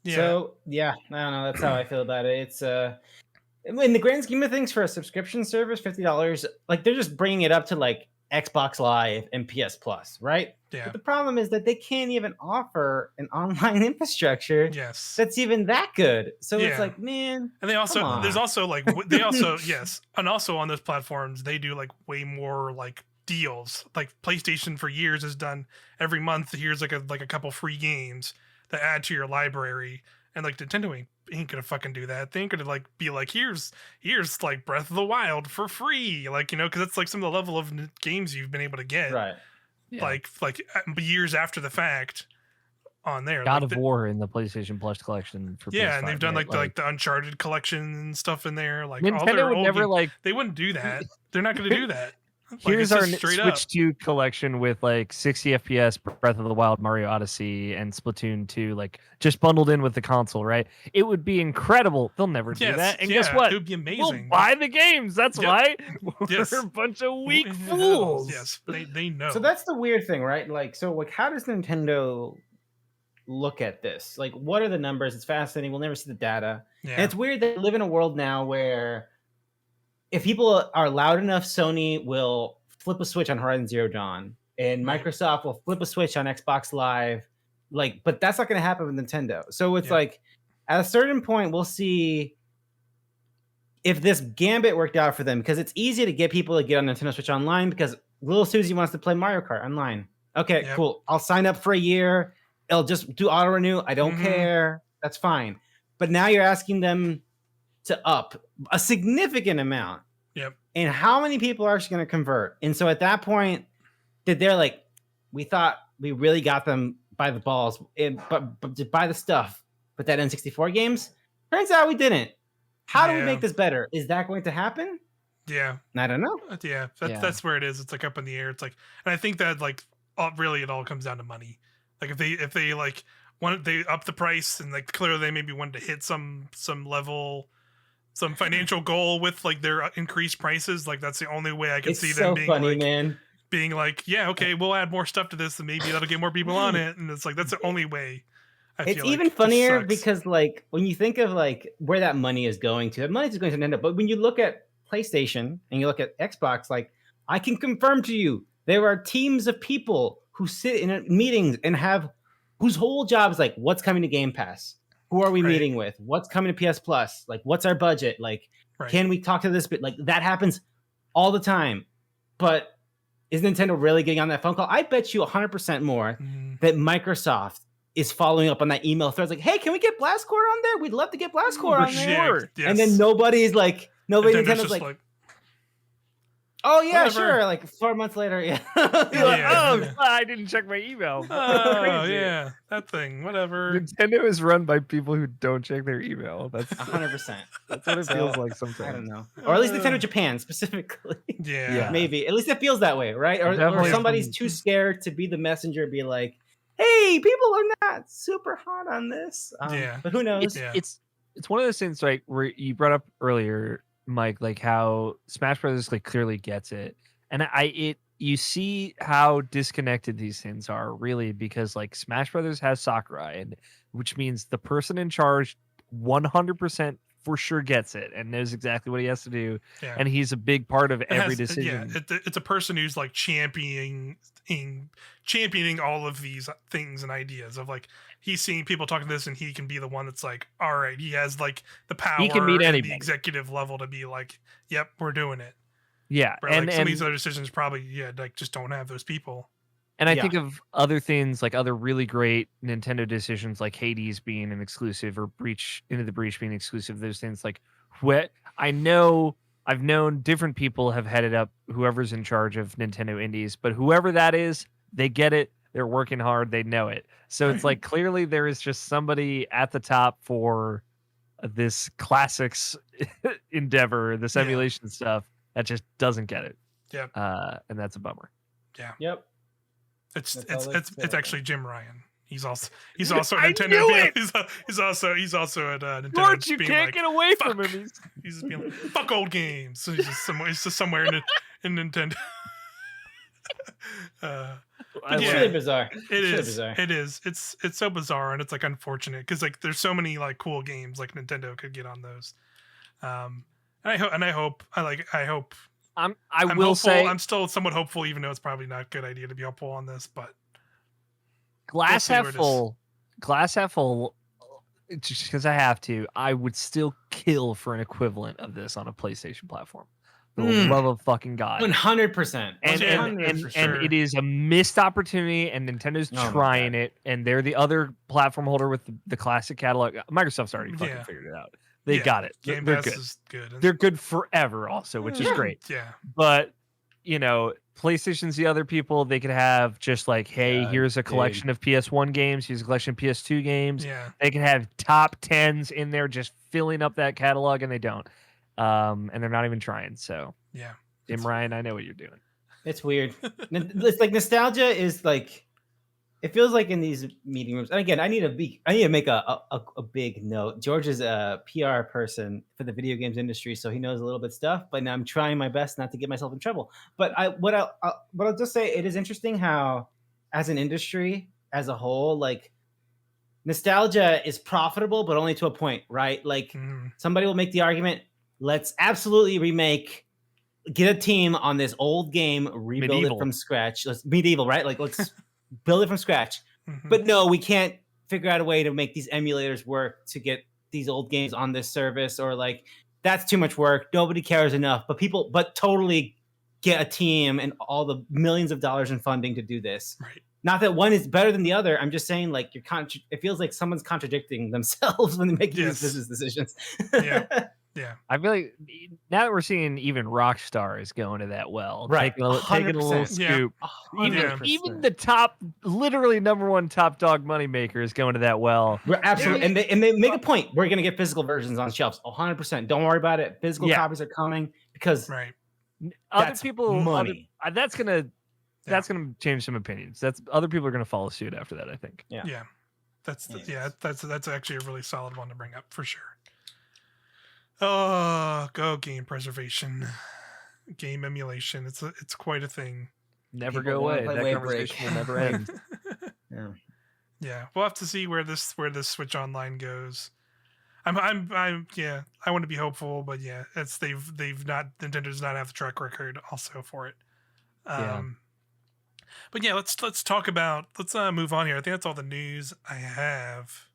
So I don't know. That's how I feel about it. It's in the grand scheme of things, for a subscription service, $50, like they're just bringing it up to like Xbox Live and PS Plus, right? Yeah. But the problem is that they can't even offer an online infrastructure that's even that good. So it's like, man. And there's also like and also on those platforms they do like way more like deals. Like PlayStation for years has done every month. Here's like a couple free games that add to your library, and like Nintendo ain't gonna fucking do that. They ain't gonna like be like, here's like Breath of the Wild for free, like, you know, because it's like some of the level of games you've been able to get, right? Like years after the fact on there. God of War in the PlayStation Plus collection for PS5, and they've done like the Uncharted collection and stuff in there. Like Nintendo all their would never games, they wouldn't do that. They're not gonna do that. Here's our Switch 2 collection with like 60 FPS, Breath of the Wild, Mario Odyssey, and Splatoon 2, like just bundled in with the console, right? It would be incredible. They'll never do that. And guess what? It would be amazing. We'll buy the games. That's why we're a bunch of weak fools. Yes, they know. So that's the weird thing, right? Like, so like, how does Nintendo look at this? Like, what are the numbers? It's fascinating. We'll never see the data. Yeah. And it's weird that we live in a world now where if people are loud enough, Sony will flip a switch on Horizon Zero Dawn, and Microsoft will flip a switch on Xbox Live. Like, but that's not going to happen with Nintendo. So it's like, at a certain point, we'll see if this gambit worked out for them, because it's easy to get people to get on Nintendo Switch Online because little Susie wants to play Mario Kart online. Okay, cool. I'll sign up for a year. It'll just do auto renew. I don't care. That's fine. But now you're asking them to up a significant amount. Yep. And how many people are actually going to convert? And so at that point, they're like, we thought we really got them by the balls, but to buy the stuff. But that N64 games, turns out we didn't. How do we make this better? Is that going to happen? Yeah. I don't know. Yeah. That's where it is. It's like up in the air. It's like, and I think that like really it all comes down to money. Like if they like they up the price and like clearly they maybe wanted to hit some level, some financial goal with like their increased prices. Like that's the only way I can see them being funny, like, man. Being like, yeah, okay, we'll add more stuff to this and maybe that'll get more people on it. And it's like, that's the only way. It's even funnier because like when you think of like where that money is going to, that money is going to Nintendo. But when you look at PlayStation and you look at Xbox, like I can confirm to you, there are teams of people who sit in meetings and have whose whole job is like, what's coming to Game Pass? Who are we meeting with? What's coming to PS Plus? Like, what's our budget? Like, can we talk to this bit? Like that happens all the time. But is Nintendo really getting on that phone call? I bet you 100% more that Microsoft is following up on that email thread. Like, hey, can we get Blast Core on there? We'd love to get Blast Core on there. Yes. And then Nintendo's like, Oh yeah, sure. Like 4 months later, yeah. I didn't check my email. Oh yeah, that thing. Whatever. Nintendo is run by people who don't check their email. That's 100%. That's what it feels like sometimes. I don't know, or at least Nintendo Japan specifically. Yeah, maybe at least it feels that way, right? Or somebody's too scared to be the messenger, and be like, "Hey, people are not super hot on this." But who knows? It's one of those things, like, where you brought up earlier, Mike, like how Smash Brothers like clearly gets it, and you see how disconnected these things are, really, because like Smash Brothers has Sakurai, and which means the person in charge 100% for sure gets it and knows exactly what he has to do, and he's a big part of every decision. It's a person who's like championing all of these things and ideas of like he's seeing people talking this, and he can be the one that's like, all right, he has like the power, he can meet at anybody. The executive level to be like, yep, we're doing it. Yeah, but like some of these other decisions probably like just don't have those people. And I think of other things, like other really great Nintendo decisions, like Hades being an exclusive, or Into the Breach being exclusive. Those things, like what I've known different people have headed up whoever's in charge of Nintendo Indies, but whoever that is, they get it. They're working hard. They know it. So it's like clearly there is just somebody at the top for this classics endeavor, this emulation stuff, that just doesn't get it. Yep. And that's a bummer. Yeah. Yep. It's actually Jim Ryan. He's also at Nintendo. He's also at Nintendo. George, you can't get away from him. He's just being like, fuck old games. So he's just somewhere in Nintendo. It's really bizarre. It is. It's so bizarre, and it's like unfortunate because like there's so many like cool games like Nintendo could get on those. I hope. I'm still somewhat hopeful, even though it's probably not a good idea to be hopeful on this, but glass half full, just because I have to, I would still kill for an equivalent of this on a PlayStation platform. For the love of fucking God. 100%. And it is a missed opportunity, and Nintendo's trying it, and they're the other platform holder with the classic catalog. Microsoft's already fucking figured it out. They got it. Game They're Pass good. is good. They're good forever also, which is great. Yeah. But, PlayStation's the other people. They could have just like, hey, here's a collection of PS1 games. Here's a collection of PS2 games. Yeah. They can have top 10s in there just filling up that catalog, and they don't. And they're not even trying. So, Jim Ryan, I know what you're doing. It's weird. It's like nostalgia is like, it feels like in these meeting rooms. And again, I need to make a big note. George is a PR person for the video games industry, so he knows a little bit stuff. But I'm trying my best not to get myself in trouble. But I'll just say, it is interesting how, as an industry as a whole, like nostalgia is profitable, but only to a point, right? Like somebody will make the argument, let's absolutely get a team on this old game, rebuild it from scratch. Medieval, right? Like let's build it from scratch. But no, we can't figure out a way to make these emulators work to get these old games on this service, or like that's too much work. Nobody cares enough. But totally get a team and all the millions of dollars in funding to do this. Right. Not that one is better than the other. I'm just saying, like, it feels like someone's contradicting themselves when they make these business decisions. Yeah. I feel like now that we're seeing even Rockstar is going to that well. Right. Taking a little scoop. Even the top, literally number one top dog moneymaker is going to that well. We're absolutely, and they make a point. We're going to get physical versions on shelves. 100%. Don't worry about it. Physical copies are coming because other people, money. That's gonna change some opinions. Other people are gonna follow suit after that, I think. Yeah. That's actually a really solid one to bring up for sure. Oh, go game preservation, game emulation. It's quite a thing. Never go away. That conversation will never end. Yeah. We'll have to see where this Switch Online goes. I want to be hopeful, but Nintendo does not have the track record also for it. But let's move on here. I think that's all the news I have.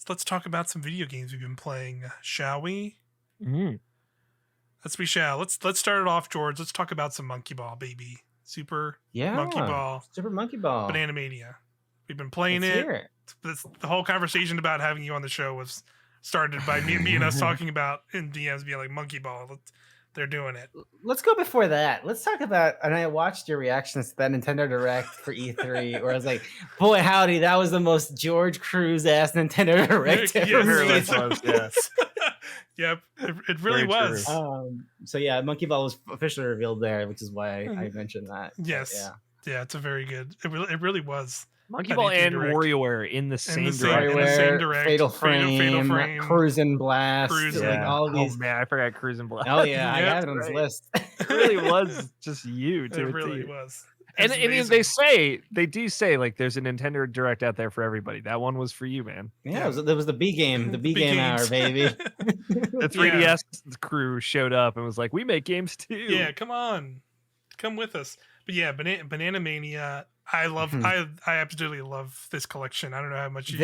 Let's talk about some video games we've been playing, shall we? We shall. Let's start it off, George. Let's talk about some Monkey Ball, baby. Super Monkey Ball. Banana Mania. We've been playing it. The whole conversation about having you on the show was started by me and us talking about in DMs being like Monkey Ball. They're doing it. Let's go before that. Let's talk about, and I watched your reactions to that Nintendo Direct for E3, where I was like, boy, howdy, that was the most Jurge Cruz ass Nintendo Direct ever made. Yep, it really was. So yeah, Monkey Ball was officially revealed there, which is why I mentioned that. Yes. Yeah, it's a very good. It really was. Monkey Ball and WarioWare in the same direct. Fatal Frame, Cruise and Blast, like all these. Oh man, I forgot Cruise and Blast. Oh yeah, I have it on this list. It really was just you. To it really was. And they do say like there's a Nintendo Direct out there for everybody. That one was for you, man. Yeah, there was the B game, the B game hour, baby. The 3DS crew showed up and was like, "We make games too." Yeah, come on, come with us. But yeah, Banana Mania. I love. I absolutely love this collection. I don't know how much you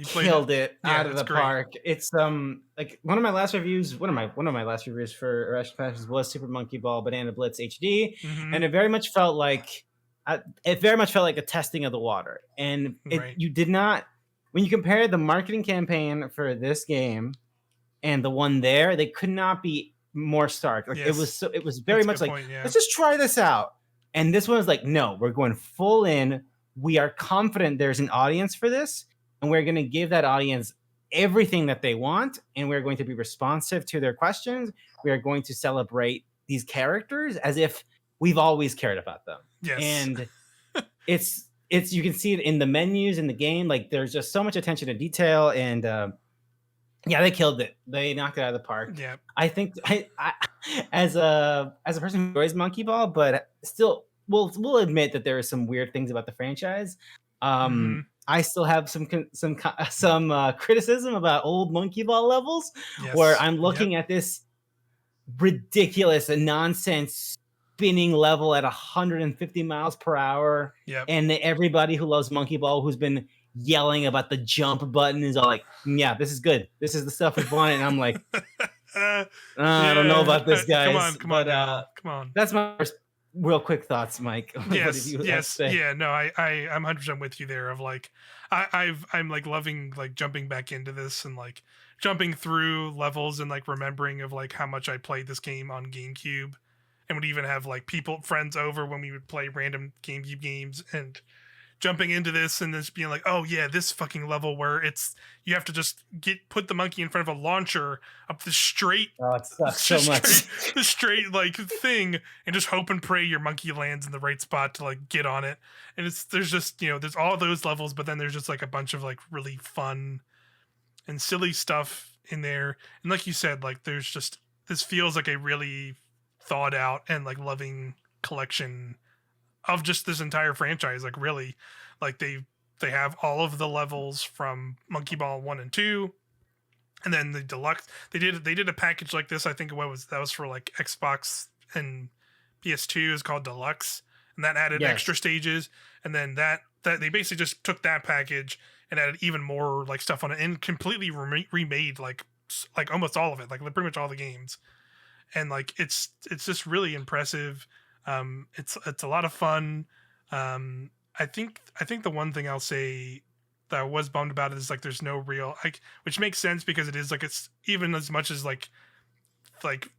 killed it out of the park. It's like one of my last reviews. One of my last reviews for Irrational Passions was Super Monkey Ball Banana Blitz HD, and it very much felt like a testing of the water. And you did not, when you compare the marketing campaign for this game and the one there, they could not be more stark. Like it was very much like let's just try this out. And this one was like, no, we're going full in. We are confident there's an audience for this, and we're going to give that audience everything that they want, and we're going to be responsive to their questions. We are going to celebrate these characters as if we've always cared about them. Yes. And it's you can see it in the menus in the game. Like there's just so much attention to detail, and they killed it. They knocked it out of the park. Yeah. I think I as a person who enjoys Monkey Ball, but still we'll admit that there are some weird things about the franchise. I still have some criticism about old Monkey Ball levels where I'm looking at this ridiculous and nonsense spinning level at 150 miles per hour. Yep. And everybody who loves Monkey Ball, who's been yelling about the jump button, is all like, yeah, this is good. This is the stuff we wanted. And I'm like, I don't know about this, guys. Come on. That's my first real quick thoughts, Mike. Yes. Yeah, no, I'm 100% with you there of like, I'm like loving like jumping back into this and like jumping through levels and like remembering of like how much I played this game on GameCube, and would even have like friends over when we would play random GameCube games, and jumping into this and just being like, oh yeah, this fucking level where you have to just put the monkey in front of a launcher up the straight, the straight like thing, and just hope and pray your monkey lands in the right spot to like get on it. And there's just there's all those levels, but then there's just like a bunch of like really fun and silly stuff in there. And like you said, like there's just, this feels like a really thought out and like loving collection of just this entire franchise. Like really, like they have all of the levels from Monkey Ball 1 and 2, and then the deluxe. They did a package like this. I think that was for like Xbox and PS2 is called Deluxe, and that added extra stages. And then that they basically just took that package and added even more like stuff on it, and completely remade like almost all of it, like pretty much all the games. And like it's just really impressive. It's a lot of fun. I think the one thing I'll say that I was bummed about it is like there's no real, like, which makes sense because it is like, it's even as much as like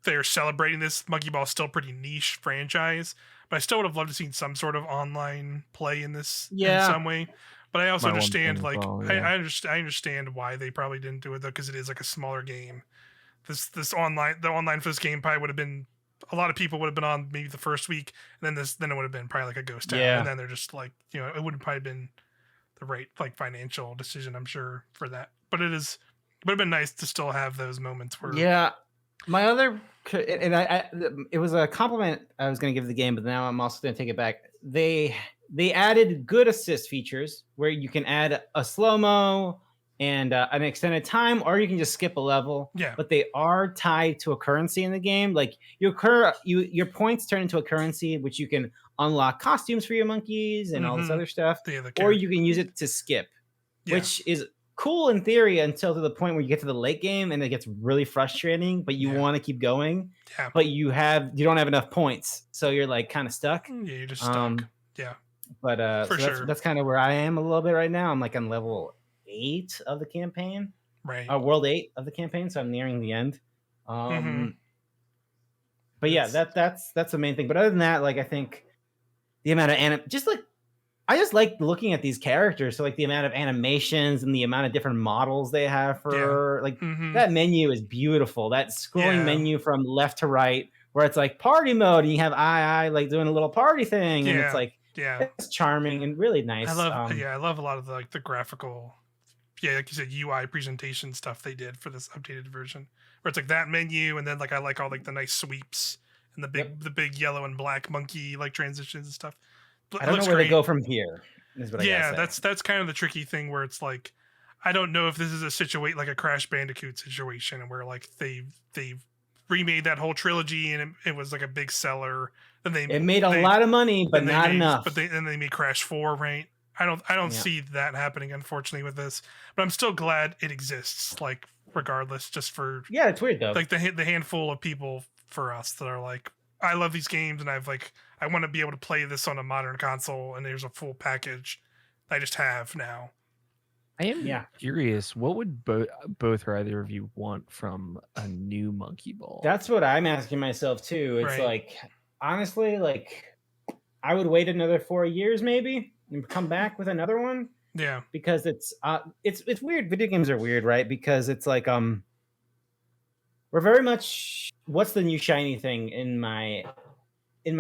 they're celebrating this, Monkey Ball is still pretty niche franchise, but I still would have loved to see some sort of online play in this in some way. But I also understand I understand why they probably didn't do it though, because it is like a smaller game. The online for this game probably would have been, a lot of people would have been on maybe the first week, and then it would have been probably like a ghost town, and then they're just like, it wouldn't probably been the right like financial decision, I'm sure, for that. But it would have been nice to still have those moments where my other, and I it was a compliment I was going to give the game, but now I'm also going to take it back. They added good assist features where you can add a slow-mo and an extended time, or you can just skip a level. Yeah. But they are tied to a currency in the game. Like your points turn into a currency, which you can unlock costumes for your monkeys and all this other stuff. Or you can use it to skip, which is cool in theory until to the point where you get to the late game and it gets really frustrating, but you want to keep going. Yeah. But you don't have enough points, so you're like kind of stuck. Yeah, you're just stuck. Yeah. But that's kind of where I am a little bit right now. I'm like on level 8 of the campaign, right? World 8 of the campaign, so I'm nearing the end. But yeah, that's the main thing. But other than that, like I think the amount of I just like looking at these characters. So like the amount of animations and the amount of different models they have for that menu is beautiful. That scrolling menu from left to right, where it's like party mode, and you have I like doing a little party thing, and it's like it's charming and really nice. I love a lot of the graphical, like you said, UI presentation stuff they did for this updated version, where it's like that menu, and then like I like all like the nice sweeps and the big yellow and black monkey like transitions and stuff. I don't know where they go from here. Is what that's kind of the tricky thing, where it's like I don't know if this is a situation like a Crash Bandicoot situation, and where like they remade that whole trilogy and it was like a big seller. And it made a lot of money, but not enough. But they made Crash 4, right? I don't see that happening, unfortunately, with this. But I'm still glad it exists, like regardless, just for it's weird though. Like the handful of people for us that are like, I love these games, and I want to be able to play this on a modern console, and there's a full package I just have now. I am curious, what would both or either of you want from a new Monkey Ball? That's what I'm asking myself too. It's like, honestly, like I would wait another 4 years maybe and come back with another one. Yeah, because it's weird. Video games are weird, right? Because it's like we're very much what's the new shiny thing in my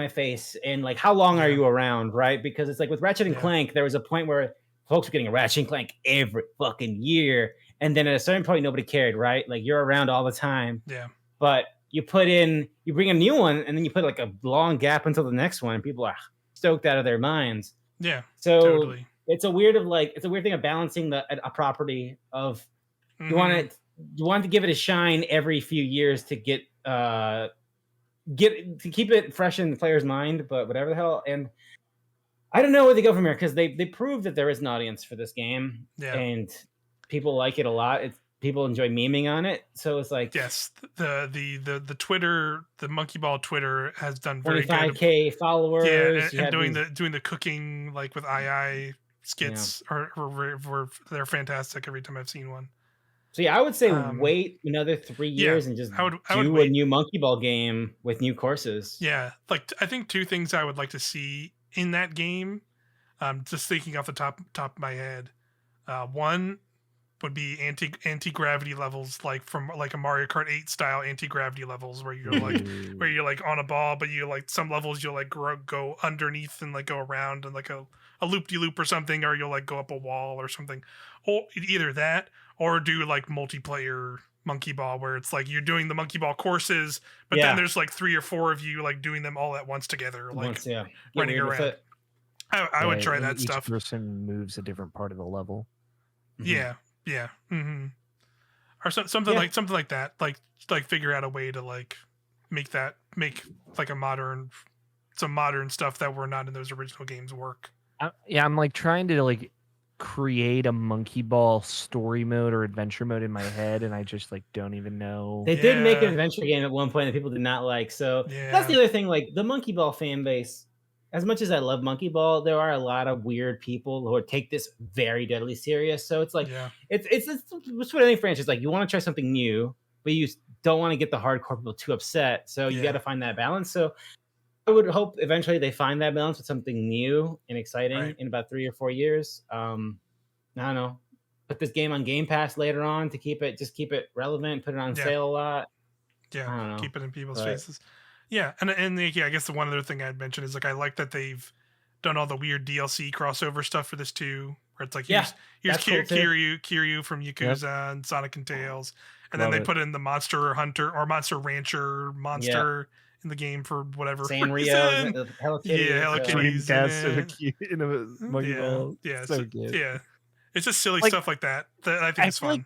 face, and like how long are you around, right? Because it's like with Ratchet and Clank, there was a point where folks were getting a Ratchet and Clank every fucking year, and then at a certain point nobody cared, right? Like you're around all the time. Yeah. But you bring a new one, and then you put like a long gap until the next one, and people are stoked out of their minds. Yeah. So totally. It's a weird thing of balancing a property of you want to give it a shine every few years to keep it fresh in the player's mind, but whatever the hell. And I don't know where they go from here, because they proved that there is an audience for this game, and people like it a lot. People enjoy memeing on it, so it's like the Twitter, the Monkey Ball Twitter has done very 25K followers. And doing the cooking like with II skits they're fantastic every time I've seen one. So I would say wait another 3 years and just do a new Monkey Ball game with new courses. Yeah, like I think two things I would like to see in that game, just thinking off the top of my head. One would be anti-gravity levels, like from like a Mario Kart 8 style anti-gravity levels, where you're like on a ball, but you like some levels you'll like go underneath and like go around and like a loop-de-loop or something, or you'll like go up a wall or something, or either that or do like multiplayer Monkey Ball, where it's like you're doing the Monkey Ball courses, but then there's like 3 or 4 of you like doing them all at once together, like running around. I would try that stuff. Each person moves a different part of the level. Yeah. Or something like that. Like figure out a way to like make like some modern stuff that were not in those original games work. I'm like trying to like create a Monkey Ball story mode or adventure mode in my head, and I just like don't even know. They did make an adventure game at one point that people did not like. So that's the other thing. Like the Monkey Ball fan base, as much as I love Monkey Ball, there are a lot of weird people who take this very deadly serious. So it's like it's what any franchise, like you want to try something new, but you don't want to get the hardcore people too upset. So you got to find that balance. So I would hope eventually they find that balance with something new and exciting in about 3 or 4 years. I don't know. Put this game on Game Pass later on to keep it relevant. Put it on sale a lot. Yeah, I don't know. Keep it in people's faces. Yeah, and I guess the one other thing I'd mention is like I like that they've done all the weird DLC crossover stuff for this too, where it's like here's Kiryu from Yakuza and Sonic and Tails, and then they put in the Monster Hunter or Monster Rancher monster in the game for whatever Sanrio, Hello Kitty, Hello Kitty's in a Monkey Ball. So good. It's just silly stuff like that I think is fun. Like,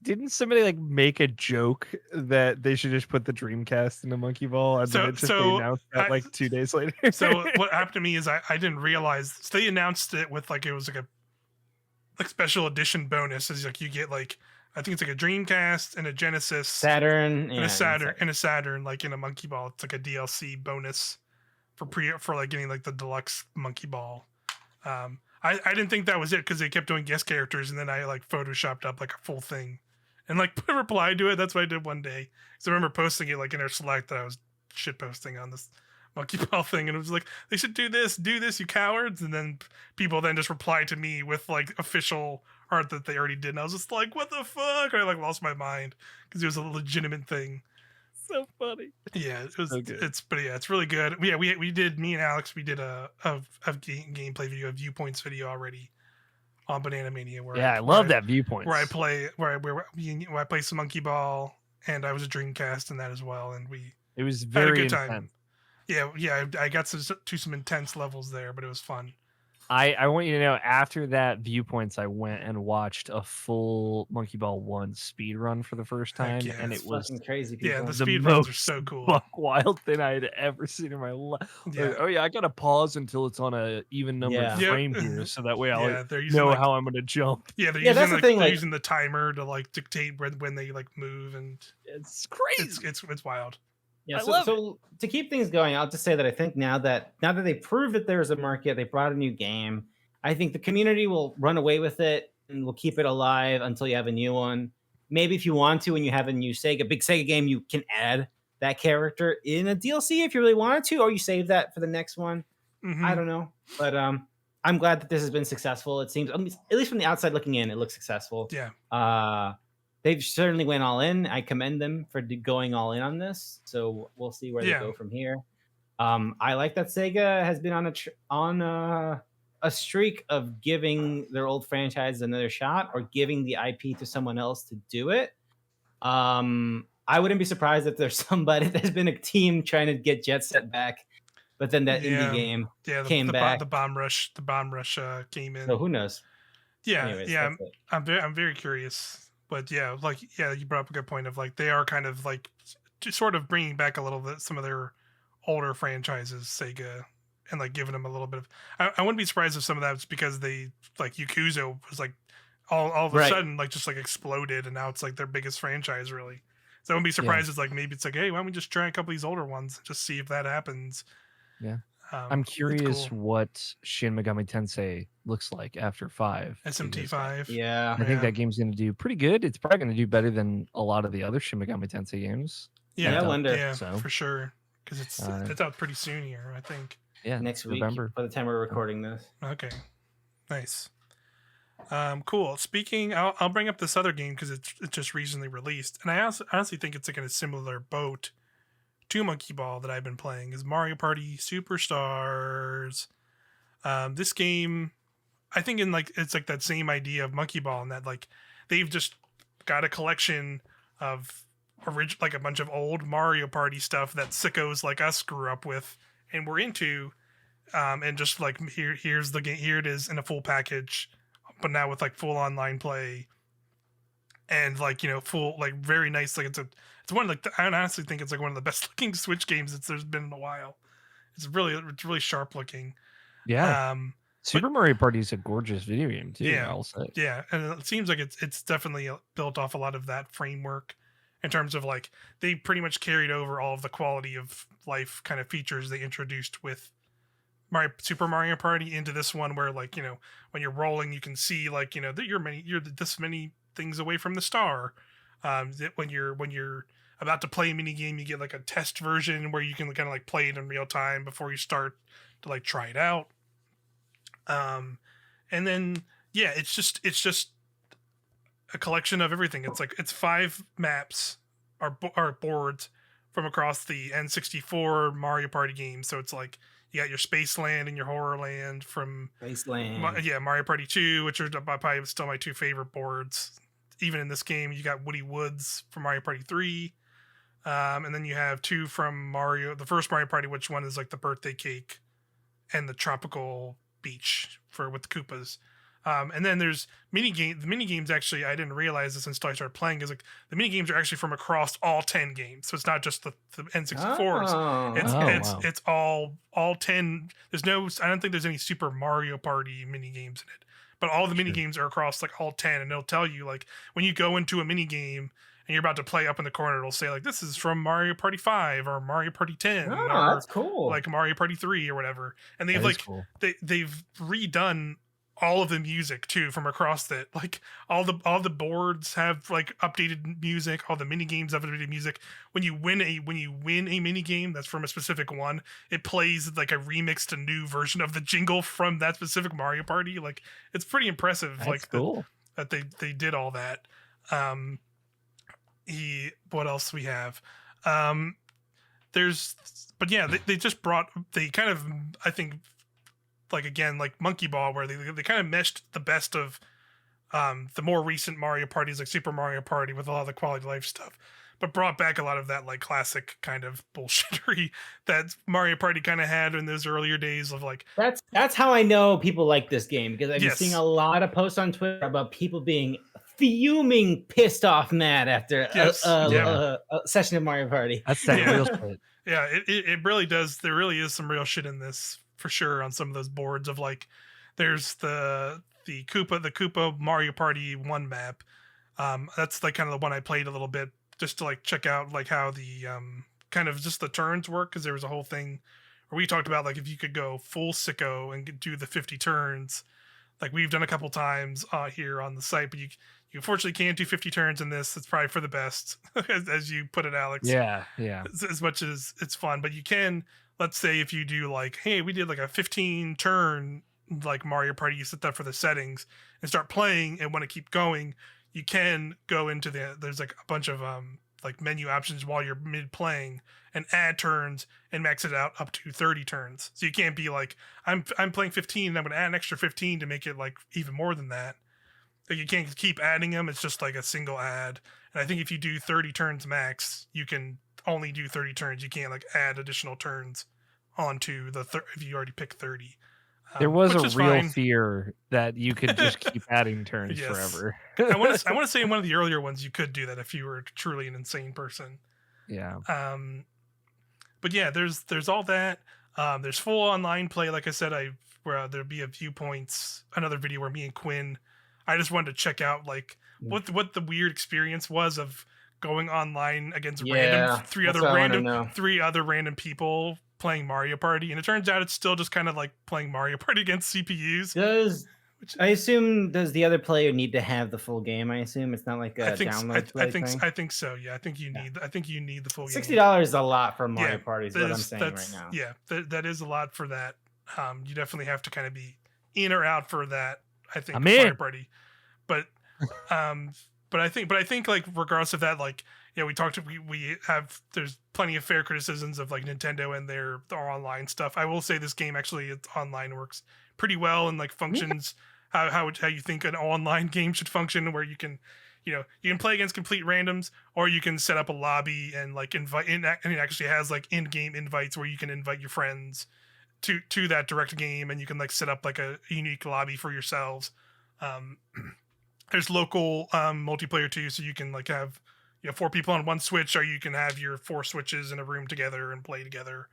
didn't somebody like make a joke that they should just put the Dreamcast in a Monkey Ball, and then they announced that like 2 days later? So what happened to me is I didn't realize they announced it with like it was like a special edition bonus. Is like you get like I think it's like a Dreamcast and a Genesis, Saturn, and a Saturn like in a Monkey Ball. It's like a DLC bonus for like getting like the deluxe Monkey Ball. I didn't think that was it because they kept doing guest characters, and then I like photoshopped up like a full thing and like put a reply to it. That's what I did one day. Because I remember posting it like in our Select that I was shit posting on this monkey ball thing, and it was like, they should do this, you cowards. And then people then just reply to me with like official art that they already did, and I was just like, what the fuck? I like lost my mind because it was a legitimate thing. So funny. Yeah, it was. So good. It's really good. Yeah, we did. Me and Alex, we did a gameplay video, a viewpoints video already on Banana Mania. I love that viewpoints. Where I play some monkey ball, and I was a Dreamcast in that as well, and it was very had a good intense. time. Yeah, I got to some intense levels there, but it was fun. I want you to know, after that viewpoints, I went and watched a full Monkey Ball 1 speed run for the first time, and it was crazy. People. Yeah, the speed runs are so cool. Buck wild thing I had ever seen in my life. Yeah. Like, I gotta pause until it's on a even number frame here, so that way I'll know how I'm gonna jump. Yeah, they're using the timer to like dictate when they like move, and it's crazy. It's wild. Yeah, so to keep things going, I'll just say that I think now that they proved that there's a market, they brought a new game. I think the community will run away with it and will keep it alive until you have a new one. Maybe if you want to, when you have a new big Sega game, you can add that character in a DLC if you really wanted to, or you save that for the next one. Mm-hmm. I don't know, but I'm glad that this has been successful. It seems, at least from the outside looking in, it looks successful. Yeah. They've certainly went all in. I commend them for going all in on this. So we'll see where they go from here. I like that Sega has been on a streak of giving their old franchise another shot, or giving the IP to someone else to do it. I wouldn't be surprised if there's there's been a team trying to get Jet Set back, but then that indie game came back. The Bomb Rush came in. So who knows? Yeah, Anyways, I'm very curious. But you brought up a good point of like they are kind of like just sort of bringing back a little bit some of their older franchises, Sega, and like giving them a little bit of. I wouldn't be surprised if some of that's because they like Yakuza was like all of a sudden like just like exploded, and now it's like their biggest franchise really. So I wouldn't be surprised. It's like maybe it's like, hey, why don't we just try a couple of these older ones and just see if that happens. Yeah. I'm curious what Shin Megami Tensei looks like after 5. SMT5. Yeah. I think that game's going to do pretty good. It's probably going to do better than a lot of the other Shin Megami Tensei games. Yeah, I wonder. Yeah, for sure. Because it's out pretty soon here, I think. Yeah, next week, November. By the time we're recording this. Okay. Nice. Cool. Speaking, I'll bring up this other game because it's just recently released. And I honestly think it's like in a similar boat to Monkey Ball that I've been playing, is Mario Party Superstars. This game, I think it's like that same idea of Monkey Ball, in that like they've just got a collection of like a bunch of old Mario Party stuff that sickos like us grew up with and we're into, and just like here's the game, here it is in a full package, but now with like full online play and like full like very nice, like it's one like I honestly think it's like one of the best looking Switch games there's been in a while. It's really sharp looking. Yeah. Super Mario Party is a gorgeous video game too. Yeah, I'll say. Yeah, and it seems like it's definitely built off a lot of that framework in terms of like they pretty much carried over all of the quality of life kind of features they introduced with Super Mario Party into this one, where like when you're rolling you can see like that you're this many things away from the star. When you're about to play a mini game, you get like a test version where you can kind of like play it in real time before you start to like try it out. And then it's just a collection of everything. It's 5 maps or boards from across the N64 Mario Party games. So it's like you got your Space Land and your Horror Land from Mario Party 2, which are probably still my 2 favorite boards. Even in this game, you got Woody Woods from Mario Party 3. And then you have 2 from the first Mario Party, which one is like the birthday cake and the tropical beach with the Koopas. And then there's the mini games actually, I didn't realize this until I started playing, is like the mini games are actually from across all 10 games. So it's not just the N64s. It's all 10. I don't think there's any Super Mario Party mini games in it. But all the mini games are across like all 10, and it'll tell you like when you go into a mini game and you're about to play, up in the corner, it'll say like this is from Mario Party 5 or Mario Party 10. Oh, or, that's cool. Like Mario Party 3 or whatever. And they've they've redone all of the music too from across it. Like all the boards have like updated music, all the mini games have updated music. When you win a mini game that's from a specific one, it plays like a remixed, a new version of the jingle from that specific Mario Party. Like it's pretty impressive. That's like cool that they did all that. What else we have? But yeah, they just brought, they kind of, I think, like again, like Monkey Ball, where they kind of meshed the best of the more recent Mario parties, like Super Mario Party, with a lot of the quality of life stuff, but brought back a lot of that like classic kind of bullshittery that Mario Party kind of had in those earlier days of like. That's how I know people like this game, because I've been seeing a lot of posts on Twitter about people being fuming, pissed off, mad after a session of Mario Party. That's that real shit. Yeah, it really does. There really is some real shit in this for sure on some of those boards of like, there's the Koopa Mario Party 1 map. That's like kind of the one I played a little bit just to like check out like how the kind of just the turns work, because there was a whole thing where we talked about like if you could go full sicko and do the 50 turns, like we've done a couple times here on the site, but you unfortunately can't do 50 turns in this. It's probably for the best, as you put it, Alex. Yeah. As much as it's fun, but you can, let's say if you do like, hey, we did like a 15 turn like Mario Party, you set that for the settings and start playing and want to keep going, you can go into there's like a bunch of like menu options while you're mid playing and add turns and max it out up to 30 turns. So you can't be like, I'm playing 15 and I'm going to add an extra 15 to make it like even more than that. Like you can't keep adding them. It's just like a single ad. And I think if you do 30 turns max, you can only do 30 turns. You can't like add additional turns onto the if you already pick 30. There was a real fear that you could just keep adding turns forever. I want to say in one of the earlier ones you could do that if you were truly an insane person. Yeah. But yeah, there's all that. There's full online play. Like I said, where there'll be a viewpoints, another video where me and Quinn, I just wanted to check out like what the weird experience was of going online against three other random people playing Mario Party, and it turns out it's still just kind of like playing Mario Party against CPUs. Does the other player need to have the full game? I assume it's not like a download. I think so. Yeah, I think you need the full game. $60 is a lot for Mario Party. Is what I'm saying right now. Yeah, that is a lot for that. You definitely have to kind of be in or out for that. I think Mario Party, but I think like regardless of that, like, you know, we have, there's plenty of fair criticisms of like Nintendo and their online stuff. I will say this game actually, it's online works pretty well and like functions how you think an online game should function, where you can play against complete randoms, or you can set up a lobby and like invite in, and it actually has like in-game invites where you can invite your friends to that direct game, and you can like set up like a unique lobby for yourselves. There's local multiplayer too, so you can like have 4 people on one Switch, or you can have your 4 Switches in a room together and play together.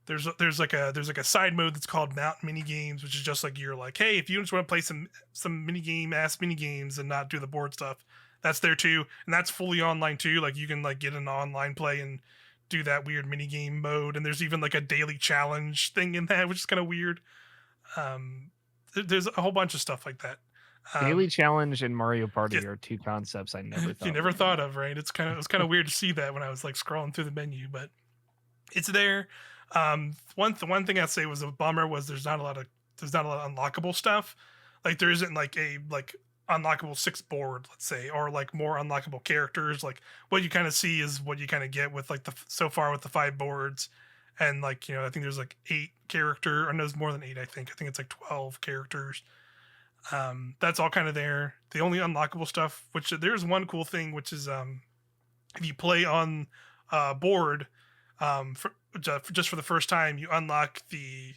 There's like a side mode that's called Mount Mini Games, which is just like, you're like, hey, if you just want to play some mini games and not do the board stuff, that's there too, and that's fully online too. Like you can like get an online play and do that weird mini game mode, and there's even like a daily challenge thing in that, which is kind of weird. There's a whole bunch of stuff like that. Daily challenge and Mario Party are two concepts I never thought. You never thought of, right? It was kind of weird to see that when I was like scrolling through the menu, but it's there. One thing I'd say was a bummer was there's not a lot of unlockable stuff. Like there isn't like a unlockable 6 board, let's say, or like more unlockable characters. Like what you kind of see is what you kind of get with like so far with the 5 boards, and like, I think there's like 8 character, or no, there's more than 8. I think it's like 12 characters. That's all kind of there. The only unlockable stuff, which there's one cool thing, which is if you play on board just for the first time, you unlock the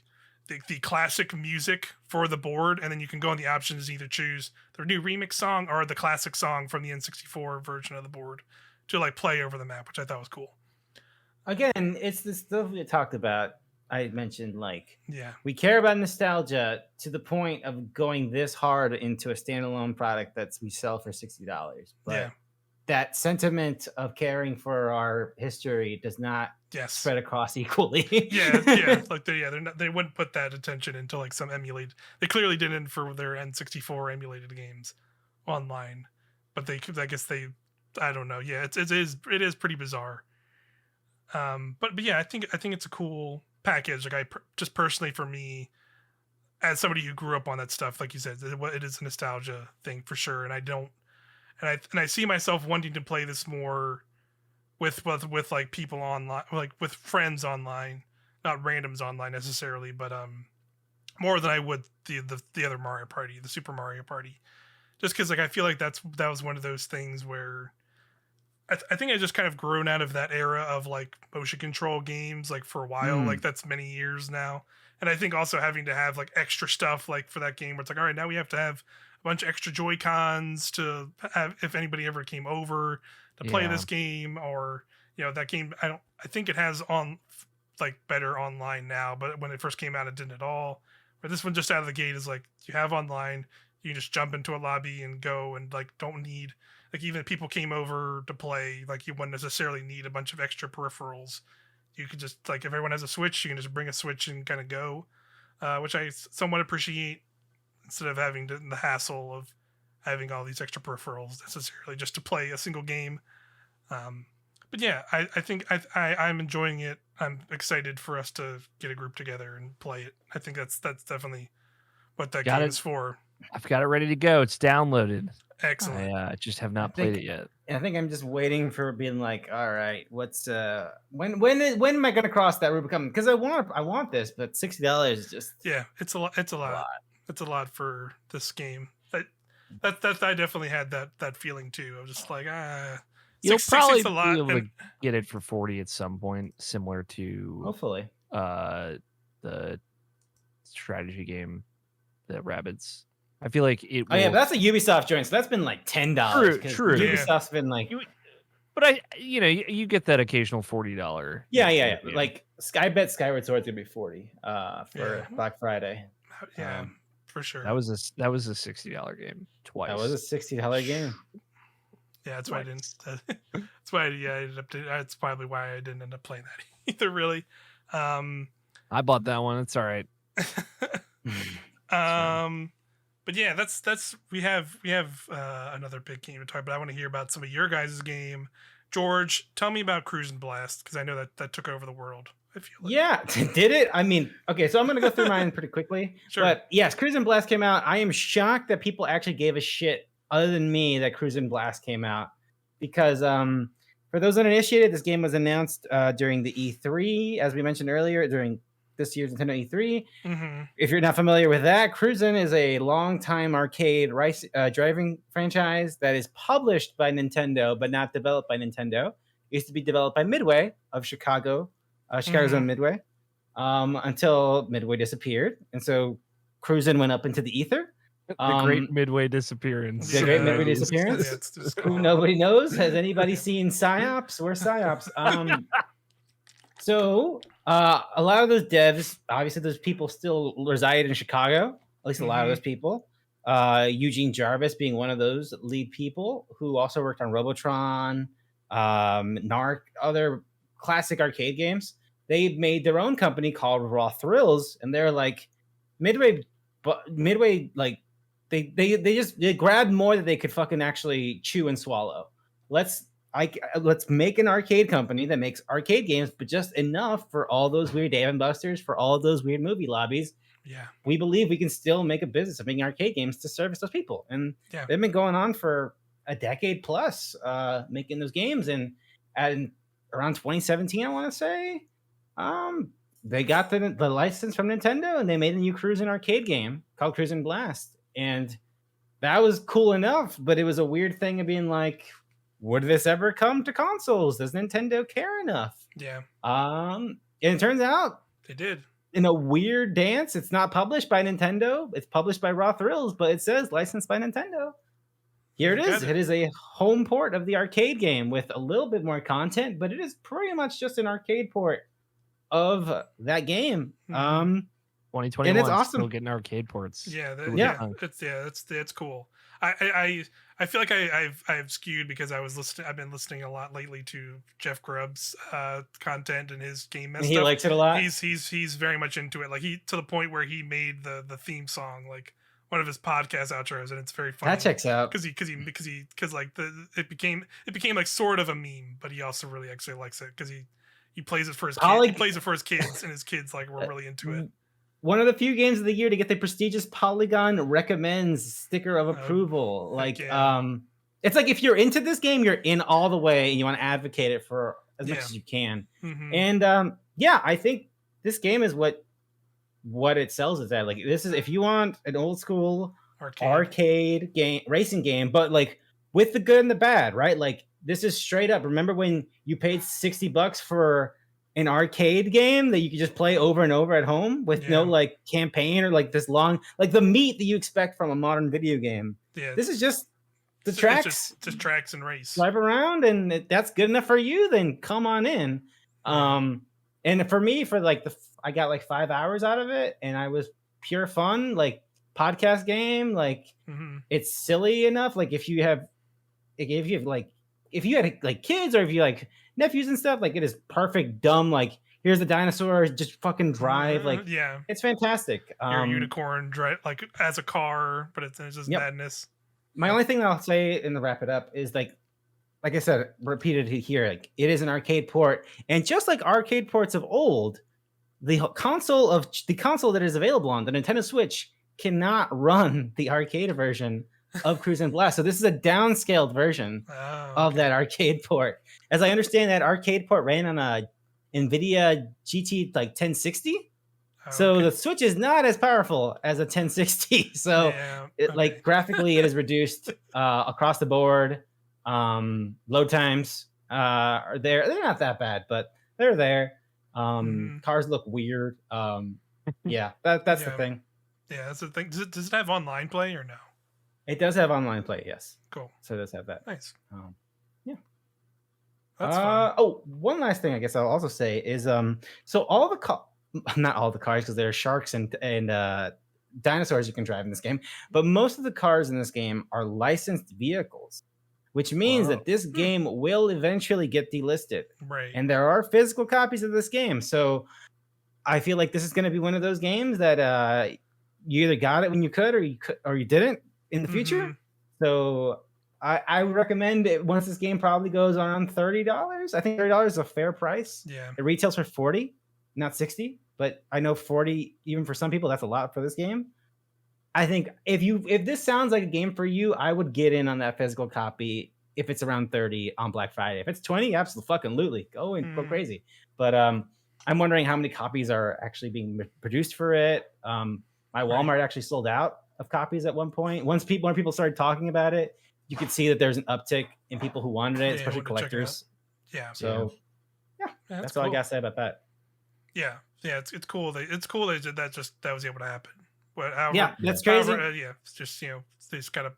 classic music for the board, and then you can go in the options and either choose the new remix song or the classic song from the N64 version of the board to like play over the map, which I thought was cool. Again, it's the stuff we talked about. I mentioned, like, we care about nostalgia to the point of going this hard into a standalone product that we sell for $60. But that sentiment of caring for our history does not spread across equally. Like they wouldn't put that attention into like some emulated. They clearly didn't for their N64 emulated games online, but I guess I don't know. Yeah, it is pretty bizarre. But yeah, I think it's a cool package. Like just personally for me, as somebody who grew up on that stuff, like you said, it is a nostalgia thing for sure. And I see myself wanting to play this more with like people online, like with friends online, not randoms online necessarily, but more than I would the other Mario Party, the Super Mario Party, just because like I feel like that was one of those things where I think I just kind of grown out of that era of like motion control games like for a while, like that's many years now. And I think also having to have like extra stuff like for that game where it's like, all right, now we have to have a bunch of extra Joy-Cons to have if anybody ever came over to play this game, or that game I think it has on like better online now, but when it first came out it didn't at all. But this one just out of the gate is like you have online, you can just jump into a lobby and go, and like don't need like even if people came over to play, like you wouldn't necessarily need a bunch of extra peripherals. You could just like if everyone has a Switch, you can just bring a Switch and kind of go, which I somewhat appreciate instead of having the hassle of having all these extra peripherals necessarily just to play a single game. But yeah, I think I'm enjoying it. I'm excited for us to get a group together and play it. I think that's definitely what that game is for. I've got it ready to go. It's downloaded. Excellent. I just have not played it yet. I think I'm just waiting for being like, all right, what's when am I gonna cross that Rubicon? Because I want this, but $60 is just it's a lot. It's a lot for this game. That I definitely had that feeling too. I was just like, you'll probably be able to get it for $40 at some point, similar to hopefully the strategy game, the Rabbids. I feel like it. Oh yeah, but that's a Ubisoft joint, so that's been like $10. True. Ubisoft's been like, but you get that occasional $40. Yeah. Like I bet Skyward Sword's gonna be $40 for Black Friday. Yeah, for sure. That was a $60 game twice. That was a $60 game. Yeah, that's why I didn't. That's why I ended up. That's probably why I didn't end up playing that either. Really. I bought that one. It's all right. But yeah, that's we have another big game to talk about. I want to hear about some of your guys' game. George, tell me about Cruise and Blast, because I know that took over the world. I feel like. Yeah, did it? I mean, okay, so I'm gonna go through mine pretty quickly. Sure. But yes, Cruise and Blast came out. I am shocked that people actually gave a shit other than me that Cruise and Blast came out, because for those uninitiated, this game was announced during the E3, as we mentioned earlier, during this year's Nintendo E3. Mm-hmm. If you're not familiar with that, Cruisin' is a long-time arcade driving franchise that is published by Nintendo, but not developed by Nintendo. It used to be developed by Midway of Chicago, Chicago's own Midway, until Midway disappeared. And so Cruisin' went up into the ether. The great Midway disappearance. The great Midway disappearance. Nobody knows. Has anybody seen PsyOps? We're PsyOps. So a lot of those devs, obviously those people still reside in Chicago, at least a lot of those people. Eugene Jarvis being one of those lead people, who also worked on Robotron, Narc, other classic arcade games. They made their own company called Raw Thrills, and they're like Midway like they grabbed more than they could fucking actually chew and swallow. Let's make an arcade company that makes arcade games, but just enough for all those weird Dave & Buster's, for all those weird movie lobbies. Yeah, we believe we can still make a business of making arcade games to service those people, and they've been going on for a decade plus, making those games. And around 2017, I want to say, they got the license from Nintendo, and they made a new Cruisin' arcade game called Cruise and Blast, and that was cool enough. But it was a weird thing of being like, would this ever come to consoles? Does Nintendo care enough? Yeah. And it turns out they did. In a weird dance, it's not published by Nintendo. It's published by Raw Thrills, but it says licensed by Nintendo. Here it is. It is a home port of the arcade game with a little bit more content, but it is pretty much just an arcade port of that game. 2021, and it's awesome. Still getting arcade ports. Yeah, it's cool. I I feel like I've skewed because I've been listening a lot lately to Jeff Grubb's content and his game mess And he stuff. likes it a lot. He's very much into it. Like he to the point where he made the theme song like one of his podcast outros, and it's very funny. That checks out because like it became like sort of a meme, but he also really actually likes it because he plays it for his kids. He plays it for his kids, and his kids like were really into it. One of the few games of the year to get the prestigious Polygon recommends sticker of approval. It's like if you're into this game, you're in all the way, and you want to advocate it for as much as you can. Mm-hmm. And I think this game is what it sells is at. Like this is if you want an old school arcade game, racing game, but like with the good and the bad, right? Like this is straight up. Remember when you paid $60 for an arcade game that you could just play over and over at home with no like campaign or like this long, like the meat that you expect from a modern video game. Yeah, this is just the tracks, just tracks and race. Drive around, and that's good enough for you. Then come on in. And for me, I got like 5 hours out of it, and I was pure fun, like podcast game. Like it's silly enough. Like if you had like kids or if you like nephews and stuff, like it is perfect dumb, like here's the dinosaur, just fucking drive, like it's fantastic. Your unicorn drive like as a car, but it's just madness. My only thing that I'll say and to wrap it up is like I said, repeated here, like it is an arcade port, and just like arcade ports of old, the console that is available on the Nintendo Switch cannot run the arcade version of Cruise and Blast. So this is a downscaled version of that arcade port. As I understand, that arcade port ran on a NVIDIA GT like 1060. So the Switch is not as powerful as a 1060. So like graphically, it is reduced across the board. Load times are there. They're not that bad, but they're there. Cars look weird. That's the thing. Yeah, that's the thing. Does it have online play or no? It does have online play, yes. Cool. So it does have that. Nice. That's fun. Oh, one last thing I guess I'll also say is so all the not all the cars, because there are sharks and dinosaurs you can drive in this game, but most of the cars in this game are licensed vehicles, which means that this game will eventually get delisted. Right. And there are physical copies of this game. So I feel like this is going to be one of those games that you either got it when you could or you didn't in the future. So I would recommend it once this game probably goes around $30. I think $30 is a fair price. Yeah. It retails for $40, not $60, but I know $40, even for some people, that's a lot for this game. I think if this sounds like a game for you, I would get in on that physical copy if it's around $30 on Black Friday. If it's $20, absolutely go crazy. But I'm wondering how many copies are actually being produced for it. My Walmart actually sold out of copies at one point. Once people started talking about it, you could see that there's an uptick in people who wanted it, especially collectors. So that's all I gotta say about that. Yeah, it's cool. It's cool that was able to happen. That's crazy. It's just they just kind of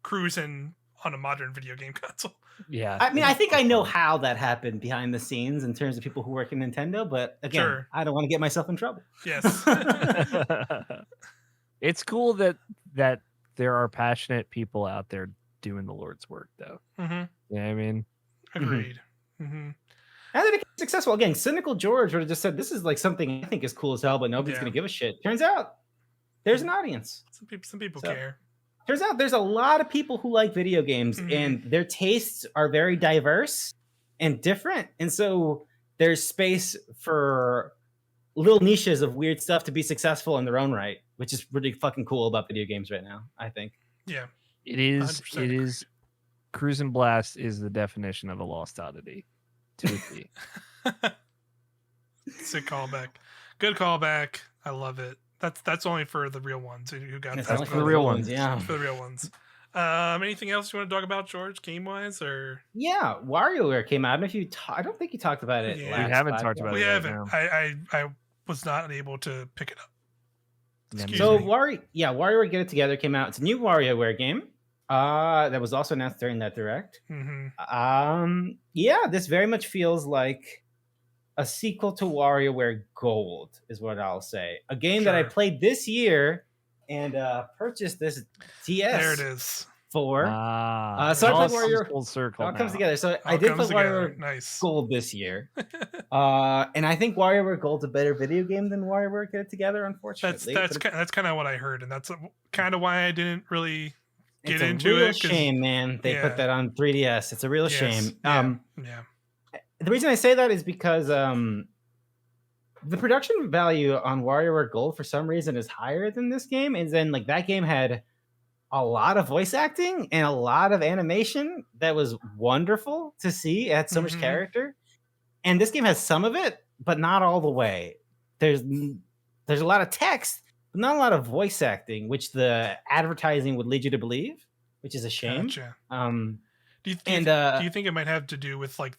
cruising on a modern video game console. Yeah, I mean, I think I know how that happened behind the scenes in terms of people who work in Nintendo, but again, I don't want to get myself in trouble. Yes. It's cool that there are passionate people out there doing the Lord's work, though. Yeah, I mean, agreed. And then it gets successful. Again, cynical George would have just said, "This is like something I think is cool as hell, but nobody's going to give a shit." Turns out, there's an audience. Some people care. Turns out, there's a lot of people who like video games, and their tastes are very diverse and different, and so there's space for little niches of weird stuff to be successful in their own right, which is really fucking cool about video games right now, I think. Yeah. It is. Cruise and Blast is the definition of a lost oddity. To a T. It's a callback. Good callback. I love it. That's only for the real ones who got. It's only for the real ones. Yeah. For the real ones. Anything else you want to talk about, George, game wise, or? Yeah, WarioWare came out. I don't think you talked about it. We haven't talked about it. We haven't. I was not able to pick it up. WarioWare Get It Together came out. It's a new WarioWare game. That was also announced during that direct. This very much feels like a sequel to WarioWare Gold, is what I'll say. A game that I played this year and purchased this DS. There it is. 4. So I played WarioWare full circle. It all comes together. So I All did play comes together. WarioWare Nice. Gold this year. And I think WarioWare Gold's a better video game than WarioWare Get It Together, unfortunately. That's kind of what I heard, and that's kind of why I didn't really get into it. It's a real shame, man. They put that on 3DS. It's a real shame. Yeah. The reason I say that is because the production value on WarioWare Gold for some reason is higher than this game. And then like that game had a lot of voice acting and a lot of animation that was wonderful to see. It had so much character. And this game has some of it, but not all the way. There's a lot of text, but not a lot of voice acting, which the advertising would lead you to believe, which is a shame. Gotcha. Do you think it might have to do with like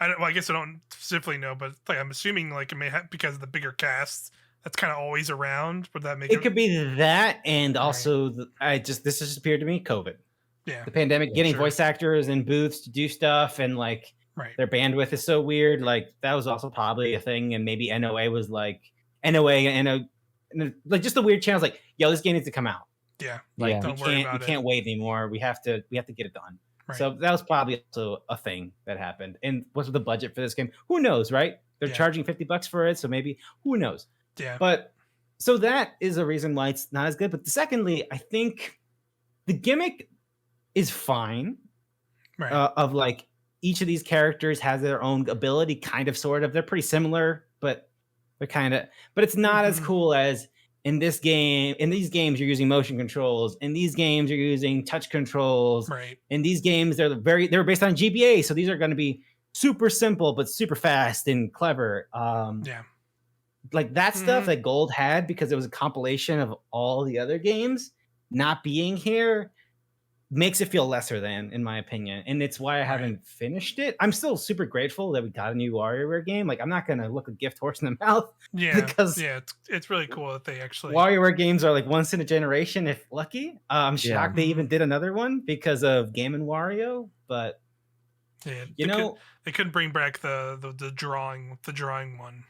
I guess I don't specifically know, but like I'm assuming like it may have because of the bigger casts that's kind of always around. Would that make it? Could be that, and also this just appeared to me COVID. Yeah, the pandemic, getting voice actors in booths to do stuff, and like their bandwidth is so weird. Like that was also probably a thing, and maybe NOA was like like just the weird channels. Like, yo, this game needs to come out. Yeah, like we can't wait anymore. We have to get it done. Right. So that was probably also a thing that happened. And what's the budget for this game? Who knows, right? They're charging $50 for it, so maybe who knows? Yeah. But so that is a reason why it's not as good. But secondly, I think the gimmick is fine. Right. Of like each of these characters has their own ability, kind of, sort of. They're pretty similar, but they're kind of. But it's not as cool as. In this game, in these games, you're using motion controls. In these games, you're using touch controls. Right. In these games, they're based on GBA, so these are going to be super simple but super fast and clever. Like that stuff that Gold had because it was a compilation of all the other games. Not being here makes it feel lesser than, in my opinion, and it's why I haven't finished it. I'm still super grateful that we got a new WarioWare game. Like I'm not gonna look a gift horse in the mouth. Yeah, because it's really cool that they actually WarioWare games are like once in a generation, if lucky. I'm shocked they even did another one because of Game and Wario, but they couldn't bring back the drawing one.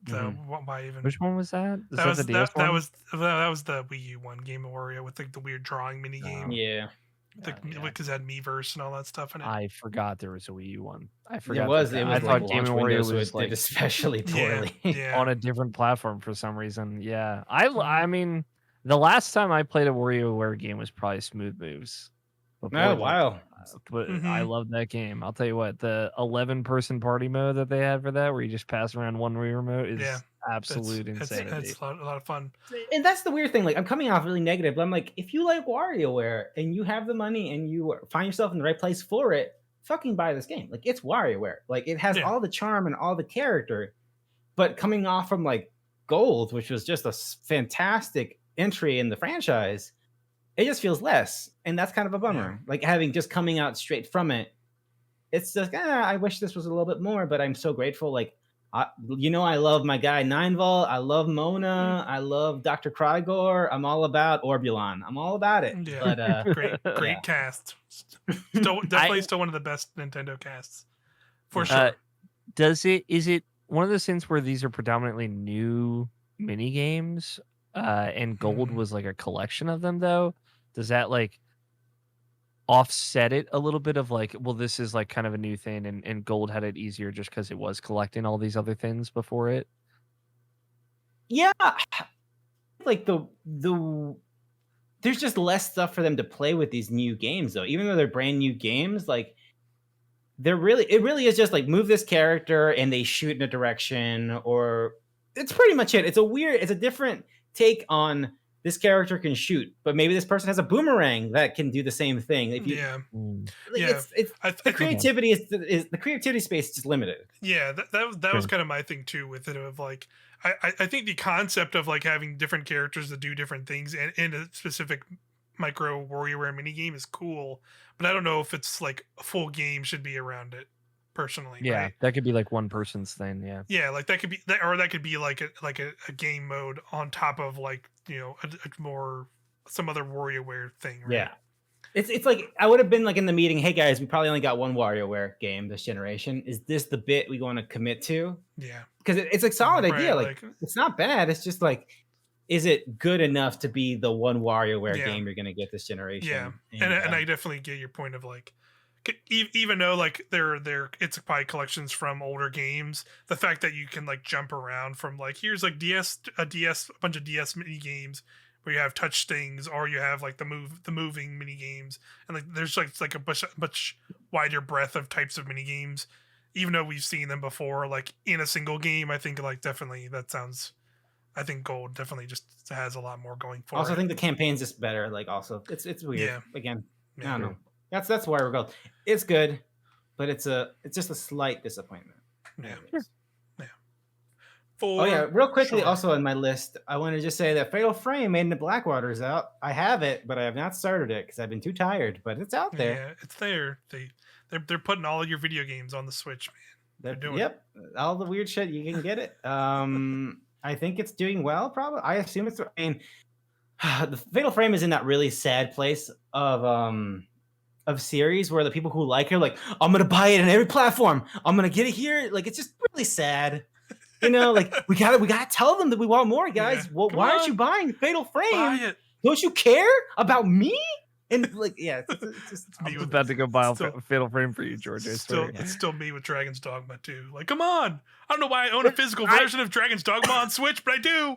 Why even? Which one was that? That was the Wii U one, Game of Wario, with like the weird drawing mini game. Because it had Miiverse and all that stuff in it. I forgot there was a Wii U one. I forgot. I thought Game of Wario was like especially poorly on a different platform for some reason. Yeah, I mean, the last time I played a WarioWare game was probably Smooth Moves. Wow. But I love that game. I'll tell you what, the 11-person party mode that they had for that, where you just pass around one Wii remote, is absolute insanity. It's a lot of fun. And that's the weird thing. Like, I'm coming off really negative, but I'm like, if you like WarioWare and you have the money and you find yourself in the right place for it, fucking buy this game. Like, it's WarioWare. Like, it has all the charm and all the character. But coming off from like Gold, which was just a fantastic entry in the franchise, it just feels less, and that's kind of a bummer. Like having just coming out straight from it, it's just I wish this was a little bit more. But I'm so grateful. Like, I love my guy 9volt. I love Mona. I love Dr. Krygor. I'm all about Orbulon. I'm all about it. Yeah, but great cast. Definitely still one of the best Nintendo casts for sure. Is it one of those things where these are predominantly new mini games? And Gold was like a collection of them, though. Does that like offset it a little bit of like, well, this is like kind of a new thing, and Gold had it easier just because it was collecting all these other things before it? Yeah, like the there's just less stuff for them to play with these new games, though. Even though they're brand new games, like it really is just like move this character and they shoot in a direction, or it's pretty much it. It's a different take on this character can shoot, but maybe this person has a boomerang that can do the same thing. If you, the creativity is the creativity space is just limited. Yeah, that was kind of my thing too with it. Of like, I think the concept of like having different characters that do different things in a specific micro WarioWare mini game is cool, but I don't know if it's like a full game should be around it. Personally, right? That could be like one person's thing. Like that could be that, or that could be like a game mode on top of like a more some other WarioWare thing. Right? Yeah, it's like I would have been like in the meeting. Hey guys, we probably only got one WarioWare game this generation. Is this the bit we want to commit to? Yeah, because it's a solid idea. Like it's not bad. It's just like is it good enough to be the one WarioWare game you're gonna get this generation? Yeah, and I definitely get your point of like, even though like it's probably collections from older games, the fact that you can like jump around from like here's like a bunch of DS mini games where you have touch things, or you have like the moving mini games, and like there's like a much wider breadth of types of mini games, even though we've seen them before like in a single game. I think like definitely that sounds. I think Gold definitely just has a lot more going for it. Also, I think the campaign's just better. Like, also, it's weird. Yeah. Again, I don't know. That's why we're Gold. It's good, but it's just a slight disappointment. Yeah. Real quickly, also on my list, I want to just say that Fatal Frame Made in the Blackwater is out. I have it, but I have not started it because I've been too tired. But it's out there. Yeah, it's there. They're putting all of your video games on the Switch, man. They're doing it. All the weird shit, you can get it. I think it's doing well. Probably, I assume it's. I mean, the Fatal Frame is in that really sad place of series where the people who like it are like, I'm gonna buy it on every platform. I'm gonna get it here. Like, it's just really sad. You know, like we gotta tell them that we want more, guys. Yeah. Well, why aren't you buying Fatal Frame? Buy it. Don't you care about me? And like, yeah, it's just I'm about to go buy a Fatal Frame for you, George. It's still me with Dragon's Dogma 2. Like, come on! I don't know why I own a physical version of Dragon's Dogma on Switch, but I do.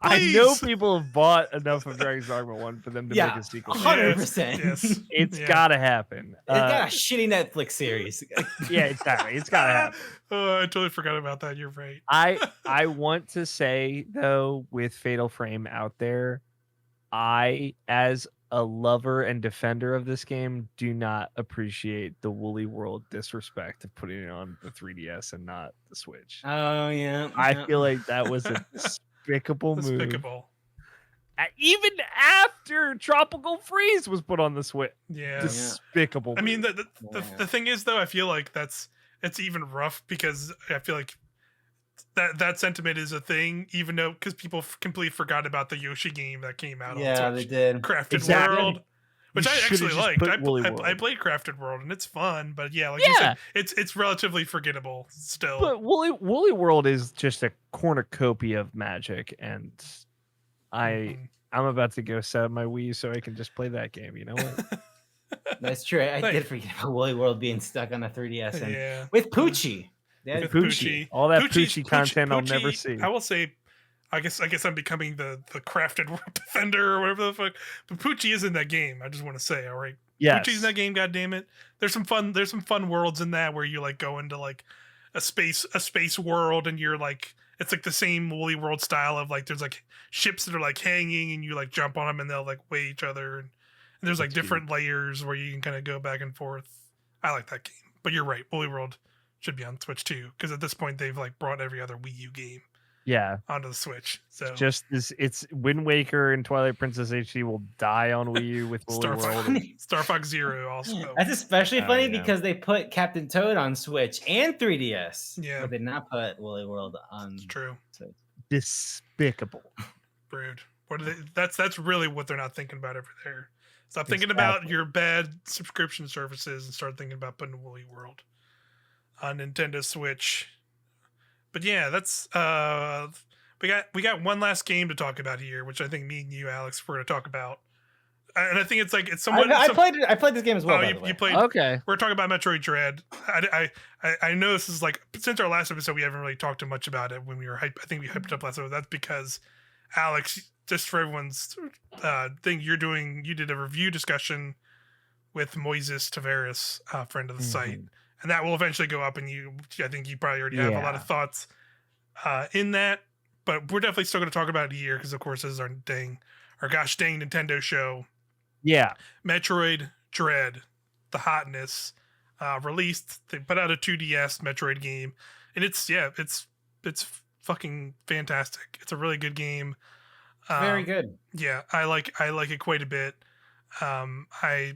Please. I know people have bought enough of Dragon's Dogma 1 for them to make a sequel. 100%. Yes. It's gotta happen. It's got a shitty Netflix series. Yeah, exactly. It's gotta happen. Oh, I totally forgot about that. You're right. I want to say, though, with Fatal Frame out there, I, as a lover and defender of this game, do not appreciate the Woolly World disrespect of putting it on the 3DS and not the Switch. Oh, yeah. I feel like that was a despicable move. Even after Tropical Freeze was put on the Switch. Yeah. Despicable move. I mean, the thing is, though, I feel like it's even rough because I feel like that sentiment is a thing, even though because people completely forgot about the Yoshi game that came out. Yeah, they did. Crafted World, which I actually liked. I played Crafted World and it's fun, but yeah, like you said, it's relatively forgettable still. But Woolly World is just a cornucopia of magic, and I'm about to go set up my Wii so I can just play that game. You know what? That's true. I did forget about Woolly World being stuck on the 3DS and with Poochie. With Poochie. All that Poochie content I'll never see. I will say, I guess I'm becoming the Crafted World defender or whatever the fuck. But Poochie is in that game. I just want to say, all right. Yes. Poochie's in that game, god damn it. There's some fun worlds in that where you like go into like a space world and you're like it's like the same Woolly World style of like there's like ships that are like hanging and you like jump on them and they'll like weigh each other and there's like different layers where you can kind of go back and forth. I like that game. But you're right, Woolly World should be on Switch too, because at this point they've like brought every other Wii U game onto the Switch. So just it's Wind Waker and Twilight Princess HD will die on Wii U with Woolly World. Star Fox Zero also. That's especially funny because they put Captain Toad on Switch and 3DS. Yeah. But they did not put Woolly World on Switch. Despicable. Rude. What are they, that's really what they're not thinking about over there. Stop thinking about your bad subscription services and start thinking about putting Woolly World on Nintendo Switch. But yeah, that's we got one last game to talk about here, which I think me and you, Alex, we're going to talk about. And I think it's like it's somewhat. I played this game as well. You played. Okay. We're talking about Metroid Dread. I know this is like since our last episode we haven't really talked too much about it when we were hyped. I think we hyped up last episode. That's because Alex, just for everyone's thing, you did a review discussion with Moises Tavares, friend of the site. And that will eventually go up, and I think you probably already have a lot of thoughts in that. But we're definitely still going to talk about it here because, of course, this is our gosh dang Nintendo show. Yeah, Metroid Dread, the hotness, released. They put out a 2DS Metroid game, and it's fucking fantastic. It's a really good game. Very good. Yeah, I like it quite a bit. I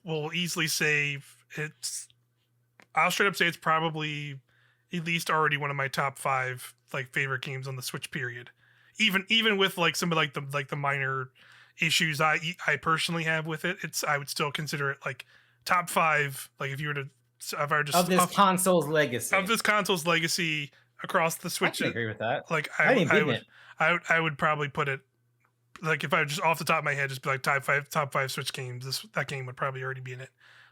will easily say I'll straight up say it's probably at least already one of my top 5 like favorite games on the Switch period. Even with like some of like the minor issues I personally have with it, I would still consider it like top 5. Like if you were to of this console's legacy. across the Switch. I can agree with that. Like I would probably put it, like if I just off the top of my head just be like top five Switch games, that game would probably already be in it.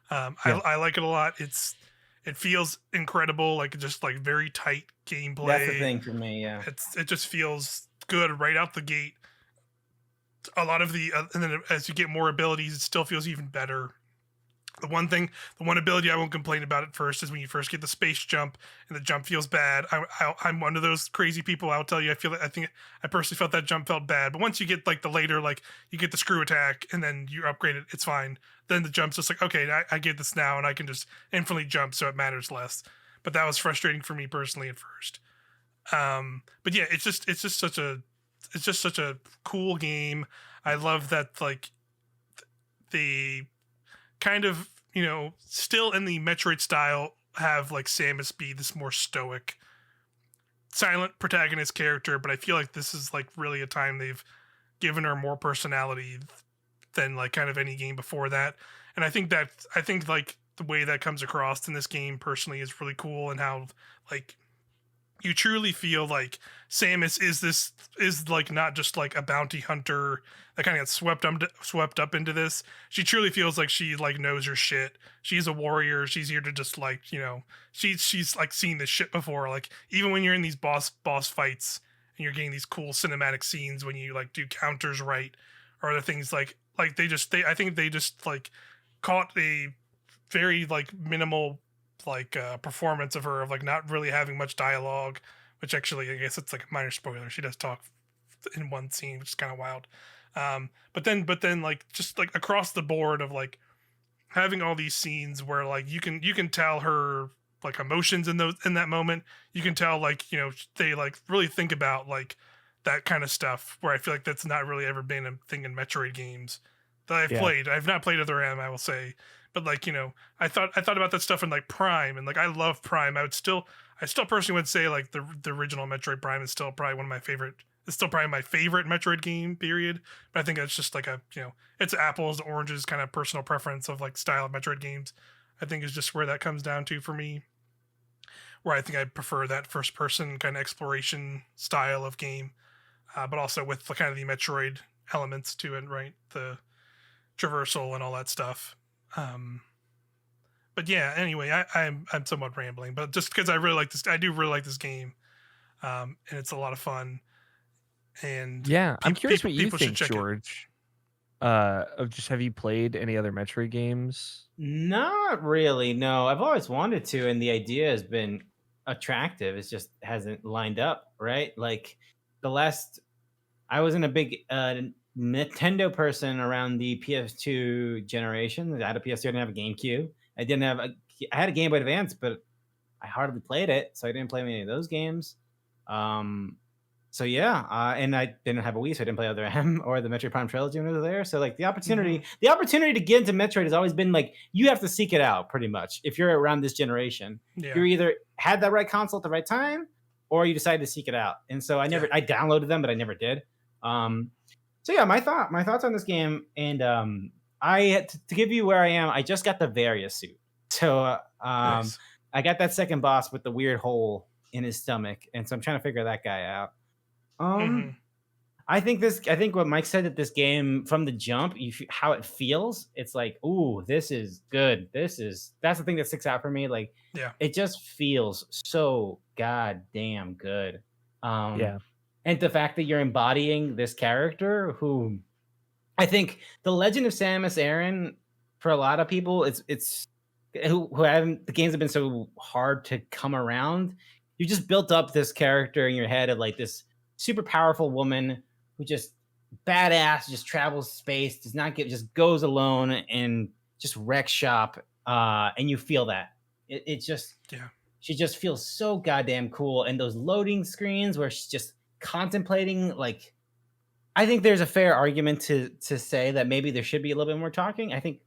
I like it a lot. It feels incredible, like just like very tight gameplay. That's the thing for me. Yeah, it just feels good right out the gate. A lot of the and then as you get more abilities, it still feels even better. The one ability I won't complain about at first is when you first get the space jump and the jump feels bad. I'm one of those crazy people. I'll tell you, I personally felt that jump felt bad. But once you get like the later, like you get the screw attack and then you upgrade it, it's fine. Then the jump's just like, okay, I get this now and I can just infinitely jump, so it matters less. But that was frustrating for me personally at first. But yeah, it's just such a cool game. I love that like the kind of, still in the Metroid style, have like Samus be this more stoic, silent protagonist character, but I feel like this is like really a time they've given her more personality than like kind of any game before that. And I think like the way that comes across in this game personally is really cool, and how like you truly feel like Samus is like not just like a bounty hunter that kind of gets swept up into this. She truly feels like she like knows her shit. She's a warrior. She's here to just like, she's like seen this shit before. Like even when you're in these boss fights and you're getting these cool cinematic scenes when you like do counters right, or other things like I think they just like caught a very like minimal like performance of her, of like not really having much dialogue, which actually I guess it's like a minor spoiler. She does talk in one scene, which is kind of wild. But then like just like across the board of like having all these scenes where like you can tell her like emotions in that moment. You can tell like, they like really think about like that kind of stuff, where I feel like that's not really ever been a thing in Metroid games that I've played. I've not played Other M, I will say. But like, I thought about that stuff in like Prime, and like I love Prime. I still personally would say like the original Metroid Prime is still probably my favorite Metroid game, period. But I think it's just like it's apples to oranges kind of personal preference of like style of Metroid games. I think is just where that comes down to for me. Where I think I prefer that first person kind of exploration style of game, but also with the kind of the Metroid elements to it, right? The traversal and all that stuff. But yeah, anyway, I'm somewhat rambling, but just because I do really like this game, and it's a lot of fun. And yeah, I'm curious what you think, George. Have you played any other Metroid games? Not really. No, I've always wanted to, and the idea has been attractive. It just hasn't lined up, right? Like I wasn't a big Nintendo person around the PS2 generation. I had a PS2, I didn't have a GameCube. I had a Game Boy Advance, but I hardly played it, so I didn't play any of those games. So yeah, and I didn't have a Wii, so I didn't play Other M or the Metroid Prime trilogy when it was there. So like the opportunity to get into Metroid has always been like, you have to seek it out pretty much. If you're around this generation, you either had that right console at the right time, or you decided to seek it out. And so I downloaded them, but I never did. So yeah, my thoughts on this game, and to give you where I am, I just got the Varia suit. So nice. I got that second boss with the weird hole in his stomach, and so I'm trying to figure that guy out. I think what Mike said, that this game from the jump, how it feels, it's like, ooh, this is good. That's the thing that sticks out for me. Like, it just feels so goddamn good. And the fact that you're embodying this character, who I think the Legend of Samus Aran, for a lot of people, it's the games have been so hard to come around. You just built up this character in your head of like this super powerful woman who just badass, just travels space, just goes alone and just wrecks shop. And you feel that she just feels so goddamn cool. And those loading screens where she's just contemplating, like, I think there's a fair argument to say that maybe there should be a little bit more talking. I think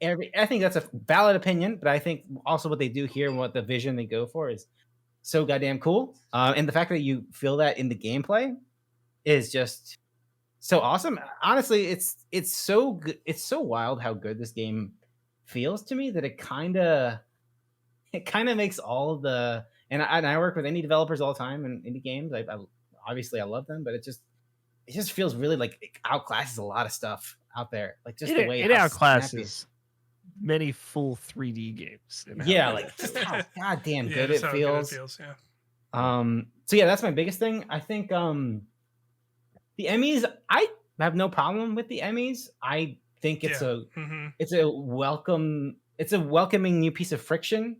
that's a valid opinion, but I think also what they do here and what the vision they go for is so goddamn cool. And the fact that you feel that in the gameplay is just so awesome. Honestly, it's so good. It's so wild how good this game feels to me that it kind of makes all of the And I work with indie developers all the time and indie games. Obviously I love them, but it just feels really like it outclasses a lot of stuff out there. Like just the way it outclasses many full 3D games. Yeah, like just how goddamn good it feels. Yeah. So yeah, that's my biggest thing. I think the Emmys, I have no problem with the Emmys. I think it's it's a welcoming new piece of friction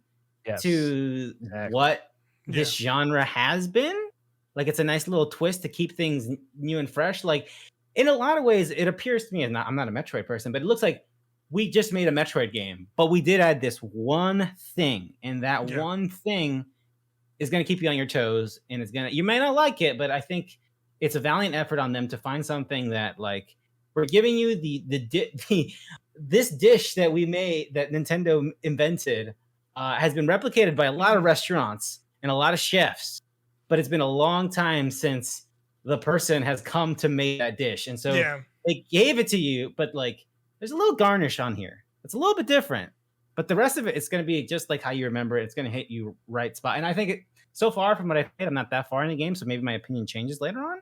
to what this genre has been. Like it's a nice little twist to keep things new and fresh. Like in a lot of ways, it appears to me, I'm not a Metroid person, but it looks like we just made a Metroid game, but we did add this one thing, and that one thing is going to keep you on your toes, and you may not like it, but I think it's a valiant effort on them to find something that, like, we're giving you this dish that we made, that Nintendo invented, has been replicated by a lot of restaurants and a lot of chefs, but it's been a long time since the person has come to make that dish, and so they gave it to you, but like, there's a little garnish on here. It's a little bit different, but the rest of it's going to be just like how you remember it. It's going to hit you right spot. And I think so far from what I've played, I'm not that far in the game, so maybe my opinion changes later on.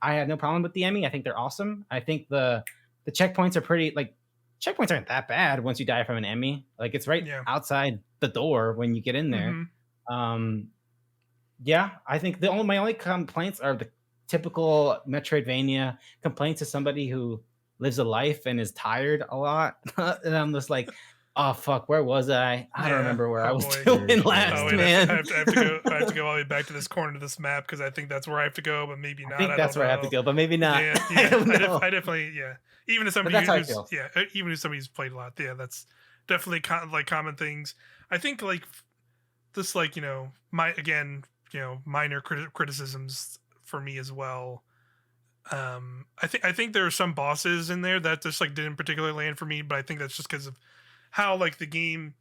I have no problem with the Emmy. I think they're awesome. I think the checkpoints are pretty, like, checkpoints aren't that bad once you die from an Emmy. Like, it's right outside the door when you get in there. I think my only complaints are the typical Metroidvania complaints of somebody who lives a life and is tired a lot. And I'm just like, oh fuck, where was I? I don't remember where I was doing last, man. I have to go all the way back to this corner of this map because I think that's where I have to go, but maybe not. I think that's where I have to go, but maybe not. I definitely, even as somebody who's played a lot, that's definitely common things. I think like this, like, minor criticisms for me as well. I think there are some bosses in there that just like didn't particularly land for me, but I think that's just because of how like the game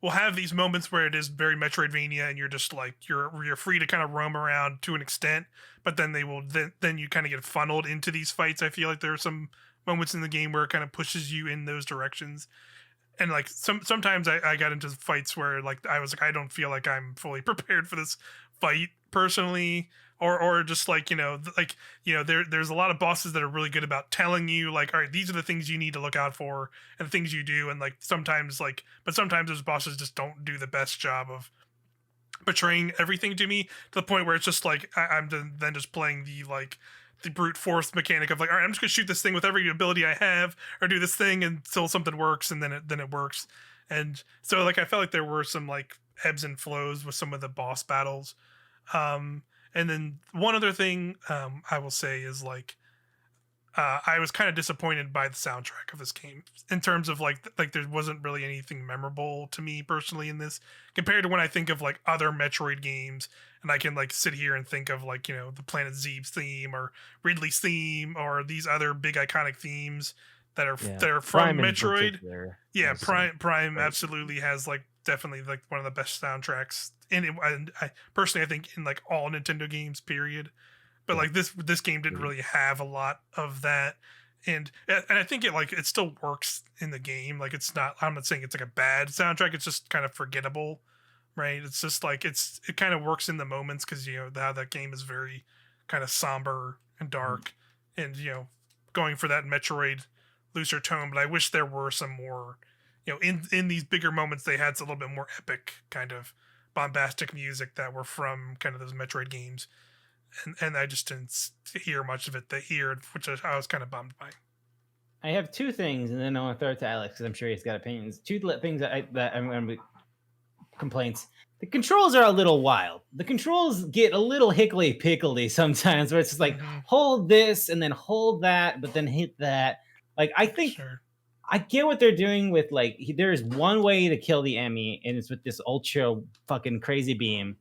will have these moments where it is very Metroidvania and you're just like you're free to kind of roam around to an extent, but then then you kind of get funneled into these fights. I feel like there are some moments in the game where it kind of pushes you in those directions. And like sometimes I got into fights where like I was like, I don't feel like I'm fully prepared for this fight personally. Or just like, there's a lot of bosses that are really good about telling you like, all right, these are the things you need to look out for and the things you do. And like sometimes those bosses just don't do the best job of portraying everything to me, to the point where it's just like I'm then just playing the brute force mechanic of like, all right, I'm just gonna shoot this thing with every ability I have, or do this thing until something works, and then it works. And so like I felt like there were some like ebbs and flows with some of the boss battles. And then one other thing I will say is like I was kind of disappointed by the soundtrack of this game in terms of like there wasn't really anything memorable to me personally in this compared to when I think of like other Metroid games, and I can like sit here and think of like, the Planet Zeeb's theme or Ridley's theme or these other big iconic themes that are from Prime Metroid. Yeah, Prime absolutely has like definitely like one of the best soundtracks. And I personally, I think in like all Nintendo games, period. But like this game didn't really have a lot of that, and I think it still works in the game. Like I'm not saying it's like a bad soundtrack. It's just kind of forgettable, right? It's just like it kind of works in the moments because how that game is very kind of somber and dark, and going for that Metroid looser tone. But I wish there were some more, in these bigger moments they had a little bit more epic kind of bombastic music that were from kind of those Metroid games, and I just didn't hear much of it here, which I was kind of bummed by. I have two things, and then I want to throw it to Alex because I'm sure he's got opinions. Two things that I'm going to be complaints. The controls are a little wild. The controls get a little hickledy-pickledy sometimes, where it's just like hold this and then hold that, but then hit that. Like I think. Sure. I get what they're doing with like there is one way to kill the Emmy, and it's with this ultra fucking crazy beam.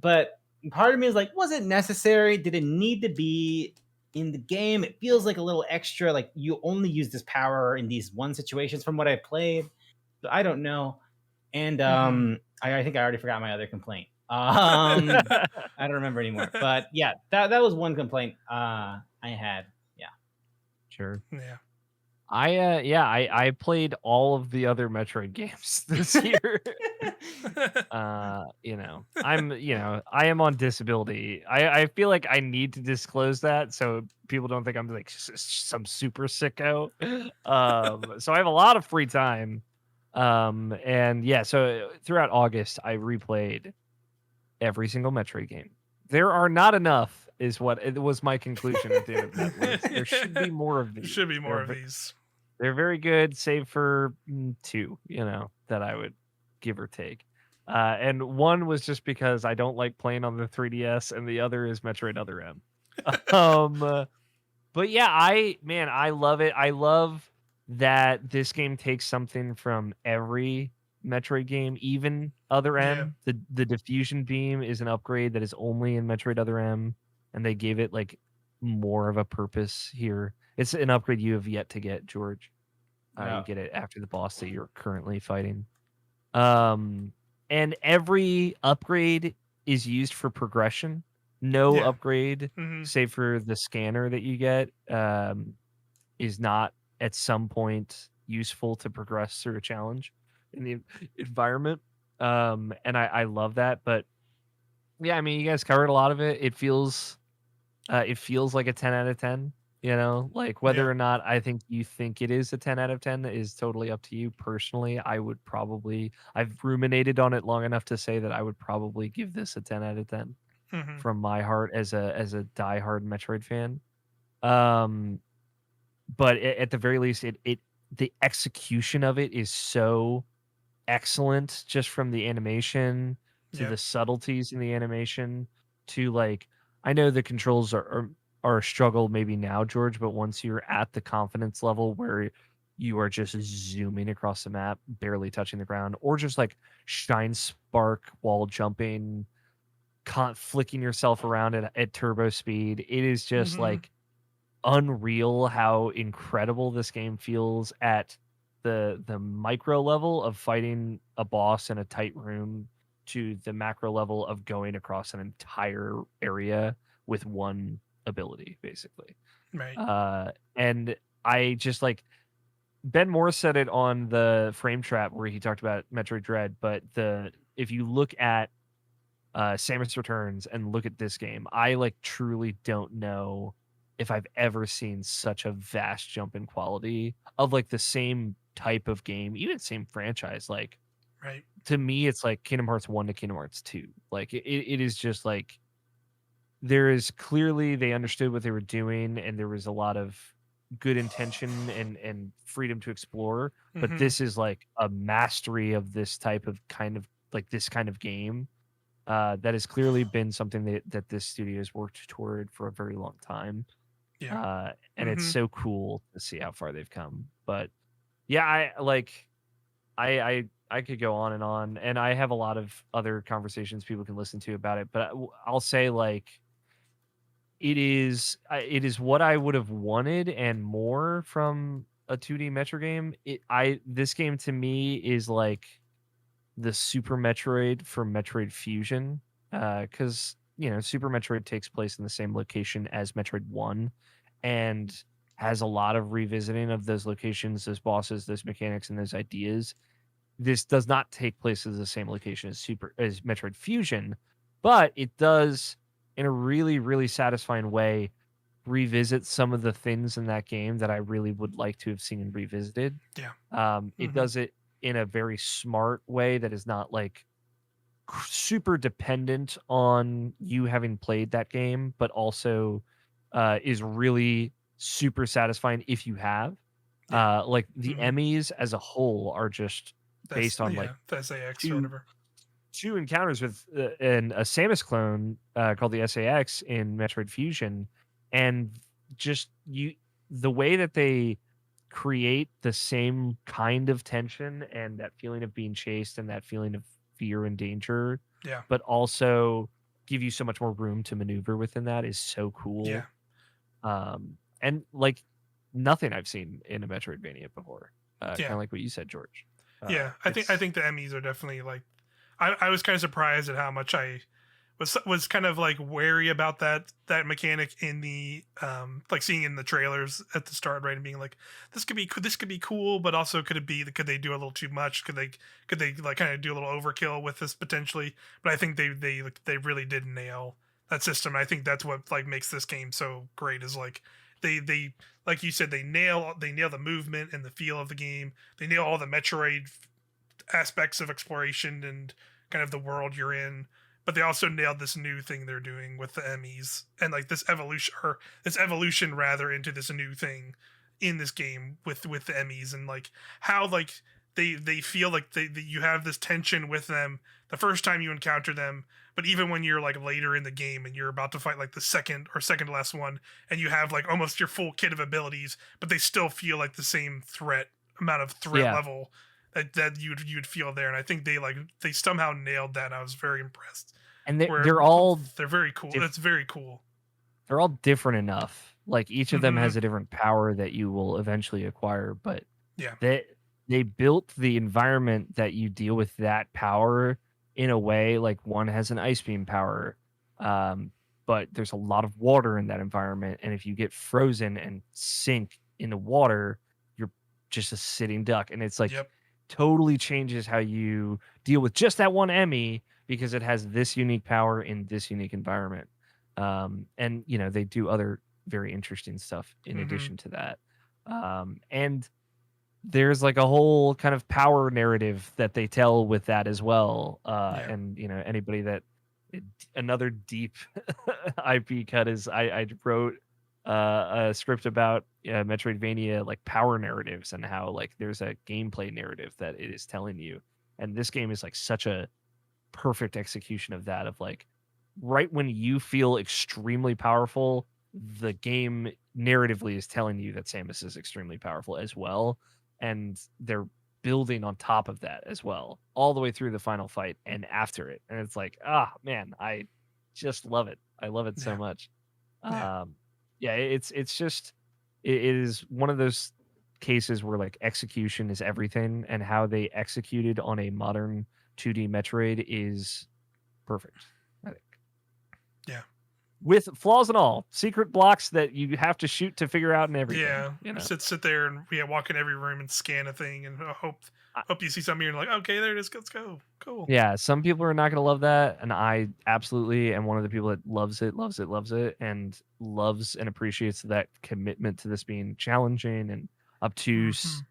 But part of me is like, was it necessary? Did it need to be in the game? It feels like a little extra. Like you only use this power in these one situations from what I played. So I don't know. And I think I already forgot my other complaint. I don't remember anymore. But yeah, that was one complaint I had. Yeah. Sure. Yeah. I played all of the other Metroid games this year. I am on disability. I feel like I need to disclose that so people don't think I'm like some super sicko. So I have a lot of free time. And yeah, so throughout August I replayed every single Metroid game. There are not enough, is what it was my conclusion at the end of that list. There should be more of these. Should be more of these. They're very good, save for 2, that I would give or take. And one was just because I don't like playing on the 3DS, and the other is Metroid Other M. But yeah, I love it. I love that this game takes something from every Metroid game, even Other M. The diffusion beam is an upgrade that is only in Metroid Other M, and they gave it like more of a purpose here. It's an upgrade you have yet to get, George. You get it after the boss that you're currently fighting. And every upgrade is used for progression. No upgrade, save for the scanner that you get, is not at some point useful to progress through a challenge in the environment. And I love that. But yeah, I mean, you guys covered a lot of it. It feels like a 10 out of 10. Like whether or not I think you think it is a 10 out of 10 is totally up to you. Personally, I've ruminated on it long enough to say that I would probably give this a 10 out of 10 from my heart as a diehard Metroid fan. But at the very least, the execution of it is so excellent, just from the animation to the subtleties in the animation to like, I know the controls are a struggle maybe now, George, but once you're at the confidence level where you are just zooming across the map, barely touching the ground, or just like shine spark while jumping, flicking yourself around at turbo speed, it is just like unreal how incredible this game feels at the micro level of fighting a boss in a tight room to the macro level of going across an entire area with one ability, basically. Right. And I just like, Ben Moore said it on the Frame Trap where he talked about Metroid Dread, but if you look at Samus Returns and look at this game, I like truly don't know if I've ever seen such a vast jump in quality of like the same type of game, even same franchise. Like, right. To me, it's like Kingdom Hearts 1 to Kingdom Hearts 2. Like it is just like, there is clearly, they understood what they were doing and there was a lot of good intention and freedom to explore. But this is like a mastery of this type of this kind of game. That has clearly been something that this studio has worked toward for a very long time. Yeah. And it's so cool to see how far they've come. But yeah, I could go on, and I have a lot of other conversations people can listen to about it. But I'll say like, it is what I would have wanted and more from a 2D Metro game. This game to me is like the Super Metroid for Metroid Fusion, because Super Metroid takes place in the same location as Metroid 1 and has a lot of revisiting of those locations, those bosses, those mechanics, and those ideas. This does not take place as the same location as Metroid Fusion, but it does, in a really, really satisfying way, revisit some of the things in that game that I really would like to have seen revisited. Yeah. It does it in a very smart way that is not like super dependent on you having played that game, but also is really super satisfying if you have. Like the Emmys as a whole are just based on like the SAX or whatever. 2 encounters with a Samus clone called the SAX in Metroid Fusion, and just the way that they create the same kind of tension and that feeling of being chased and that feeling of fear and danger, but also give you so much more room to maneuver within that is so cool. And like nothing I've seen in a Metroidvania before. Kind of like what you said, George. I think the Emmys are definitely like, I was kind of surprised at how much I was kind of like wary about that mechanic in the like seeing in the trailers at the start, right, and being like, this could be cool, but also could they do a little too much? Could they like kind of do a little overkill with this potentially? But I think they really did nail that system. I think that's what like makes this game so great, is like they like you said, they nail the movement and the feel of the game. They nail all the Metroid aspects of exploration and kind of the world you're in, but they also nailed this new thing they're doing with the Emmys, and like this evolution rather into this new thing in this game with the Emmys, and like how like they feel like you have this tension with them the first time you encounter them, but even when you're like later in the game and you're about to fight like the second to last one, and you have like almost your full kit of abilities, but they still feel like the same amount of threat level that you'd feel there. And I think they somehow nailed that. I was very impressed. And they're very cool. It's very cool. They're all different enough. Like each of them has a different power that you will eventually acquire, but they built the environment that you deal with that power in a way. Like one has an ice beam power, but there's a lot of water in that environment, and if you get frozen and sink in the water, you're just a sitting duck, and it's like totally changes how you deal with just that one Emmy, because it has this unique power in this unique environment. And you know, they do other very interesting stuff in addition to that. And there's like a whole kind of power narrative that they tell with that as well. And you know, anybody that another deep IP cut is I wrote a script about Metroidvania like power narratives, and how like there's a gameplay narrative that it is telling you, and this game is like such a perfect execution of that, of like right when you feel extremely powerful, the game narratively is telling you that Samus is extremely powerful as well, and they're building on top of that as well all the way through the final fight and after it, and it's like, man, I just love it. I love it so much. It's just it is one of those cases where like execution is everything, and how they executed on a modern 2D Metroid is perfect, I think. Yeah. With flaws and all, secret blocks that you have to shoot to figure out and everything. Yeah. You know? Sit there and walk in every room and scan a thing and hope you see something and you're like, okay, there it is. Let's go. Cool. Yeah. Some people are not going to love that, and I absolutely am one of the people that loves it, and loves and appreciates that commitment to this being challenging and obtuse.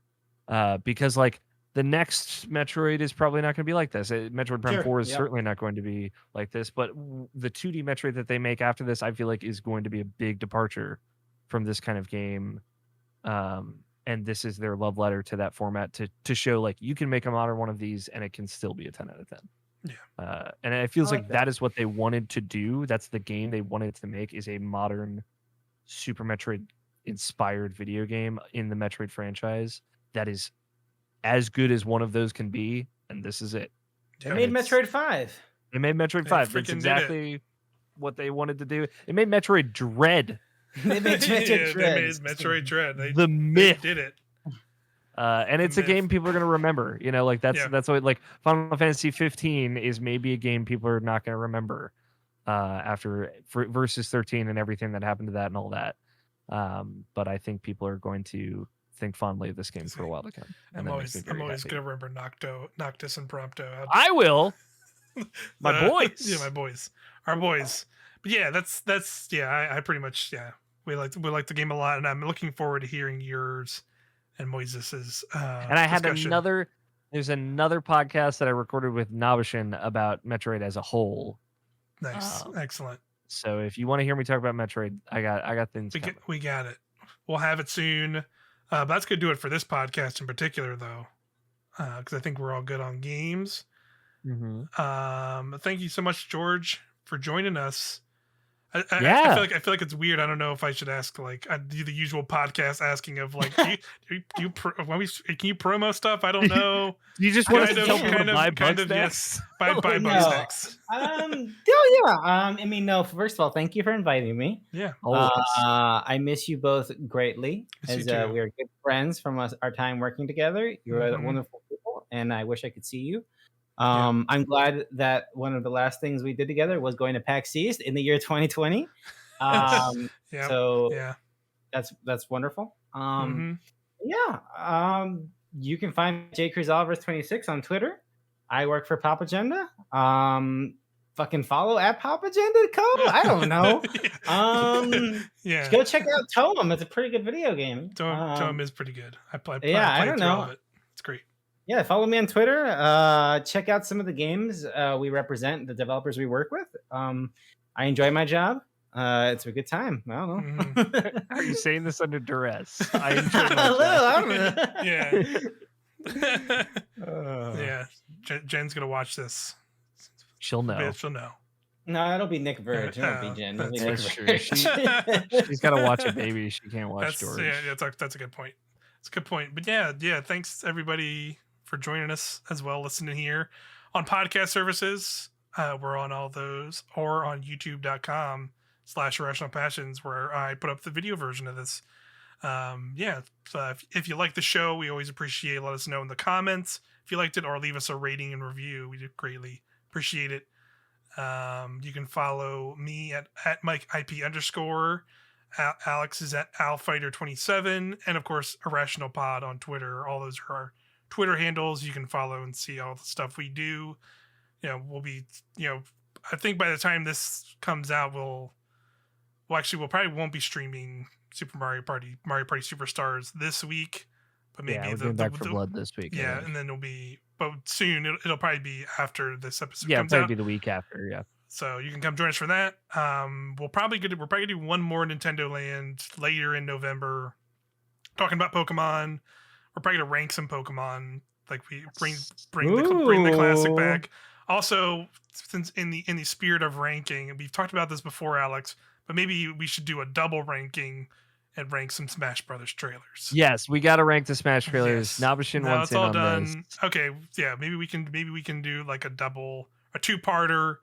Because like the next Metroid is probably not going to be like this. Metroid Prime 4 is certainly not going to be like this, but the 2D Metroid that they make after this, I feel like is going to be a big departure from this kind of game. And this is their love letter to that format, to show like you can make a modern one of these and it can still be a 10 out of 10. Yeah. And it feels like that is what they wanted to do. That's the game they wanted to make, is a modern Super Metroid inspired video game in the Metroid franchise that is as good as one of those can be, and this is it. They made Metroid 5. They made Metroid 5. That's exactly what they wanted to do. They made Metroid Dread. They made Metroid Dread. The myth. They did it. And it's a game people are going to remember. You know, like that's what, like Final Fantasy 15 is maybe a game people are not going to remember after versus 13 and everything that happened to that and all that. But I think people are going to think fondly of this game for a while to come. I'm always going to remember Noctis and Prompto. I will. My boys. Yeah, my boys. Our boys. But yeah, that's I pretty much we like the game a lot, and I'm looking forward to hearing yours and Moises's and I had discussion. There's another podcast that I recorded with Nabashin about Metroid as a whole. Nice. Excellent. So if you want to hear me talk about Metroid, I got things. We got it. We'll have it soon. But that's going to do it for this podcast in particular, though, because I think we're all good on games. Thank you so much, Jurge, for joining us. I feel like it's weird. I don't know if I should ask, like, I do the usual podcast asking of like, can you promo stuff? I don't know. You just want to tell people to buy bug stacks? Buy bug stacks. I mean, no. First of all, thank you for inviting me. Yeah. I miss you both greatly, as we are good friends from our time working together. You're wonderful people, and I wish I could see you. I'm glad that one of the last things we did together was going to PAX East in the year 2020. So that's wonderful. You can find Jurge Cruz Alvarez 26 on Twitter. I work for Pop Agenda. Fucking follow at Pop Agenda Co. I don't know. Go check out Toem. It's a pretty good video game. Toem is pretty good. I played I don't know. all of it. It's great. Yeah, follow me on Twitter. Check out some of the games we represent, the developers we work with. I enjoy my job. It's a good time. I don't know. Are you saying this under duress? I enjoy my job. Yeah. Jen's gonna watch this. She'll know. She'll know. No, it'll be Nick Verge. It won't be Jen. It'll be Nick Verge. She's got to watch a baby. She can't watch George. Yeah, that's a good point. It's a good point. But yeah. Thanks everybody for joining us as well, listening here on podcast services. We're on all those, or on youtube.com/irrational passions, where I put up the video version of this. So if you like the show, we always appreciate. Let us know in the comments if you liked it, or leave us a rating and review. We do greatly appreciate it. You can follow me at Mike IP _. Alex is at AlFighter27, and of course Irrational Pod on Twitter. All those are our Twitter handles. You can follow and see all the stuff we do. We'll be, I think by the time this comes out, we'll probably won't be streaming Super Mario Party Superstars this week, but maybe we're Back for Blood this week. Yeah, and then it'll be, but soon it'll probably be after this episode comes out. Yeah, probably be the week after. Yeah. So you can come join us for that. We're probably gonna do one more Nintendoland later in November, talking about Pokemon. We're probably gonna rank some Pokemon, like we bring the classic back. Also, since in the spirit of ranking, we've talked about this before, Alex, but maybe we should do a double ranking and rank some Smash Brothers trailers. Yes, we got to rank the Smash trailers. Yes. Nabashin wants in on done. This. Okay, yeah, maybe we can do like a two-parter,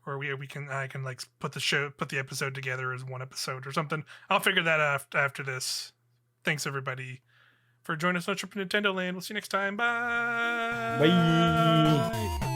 or I can like put the episode together as one episode or something. I'll figure that out after this. Thanks everybody for joining us on Trip to Nintendoland. We'll see you next time. Bye. Bye.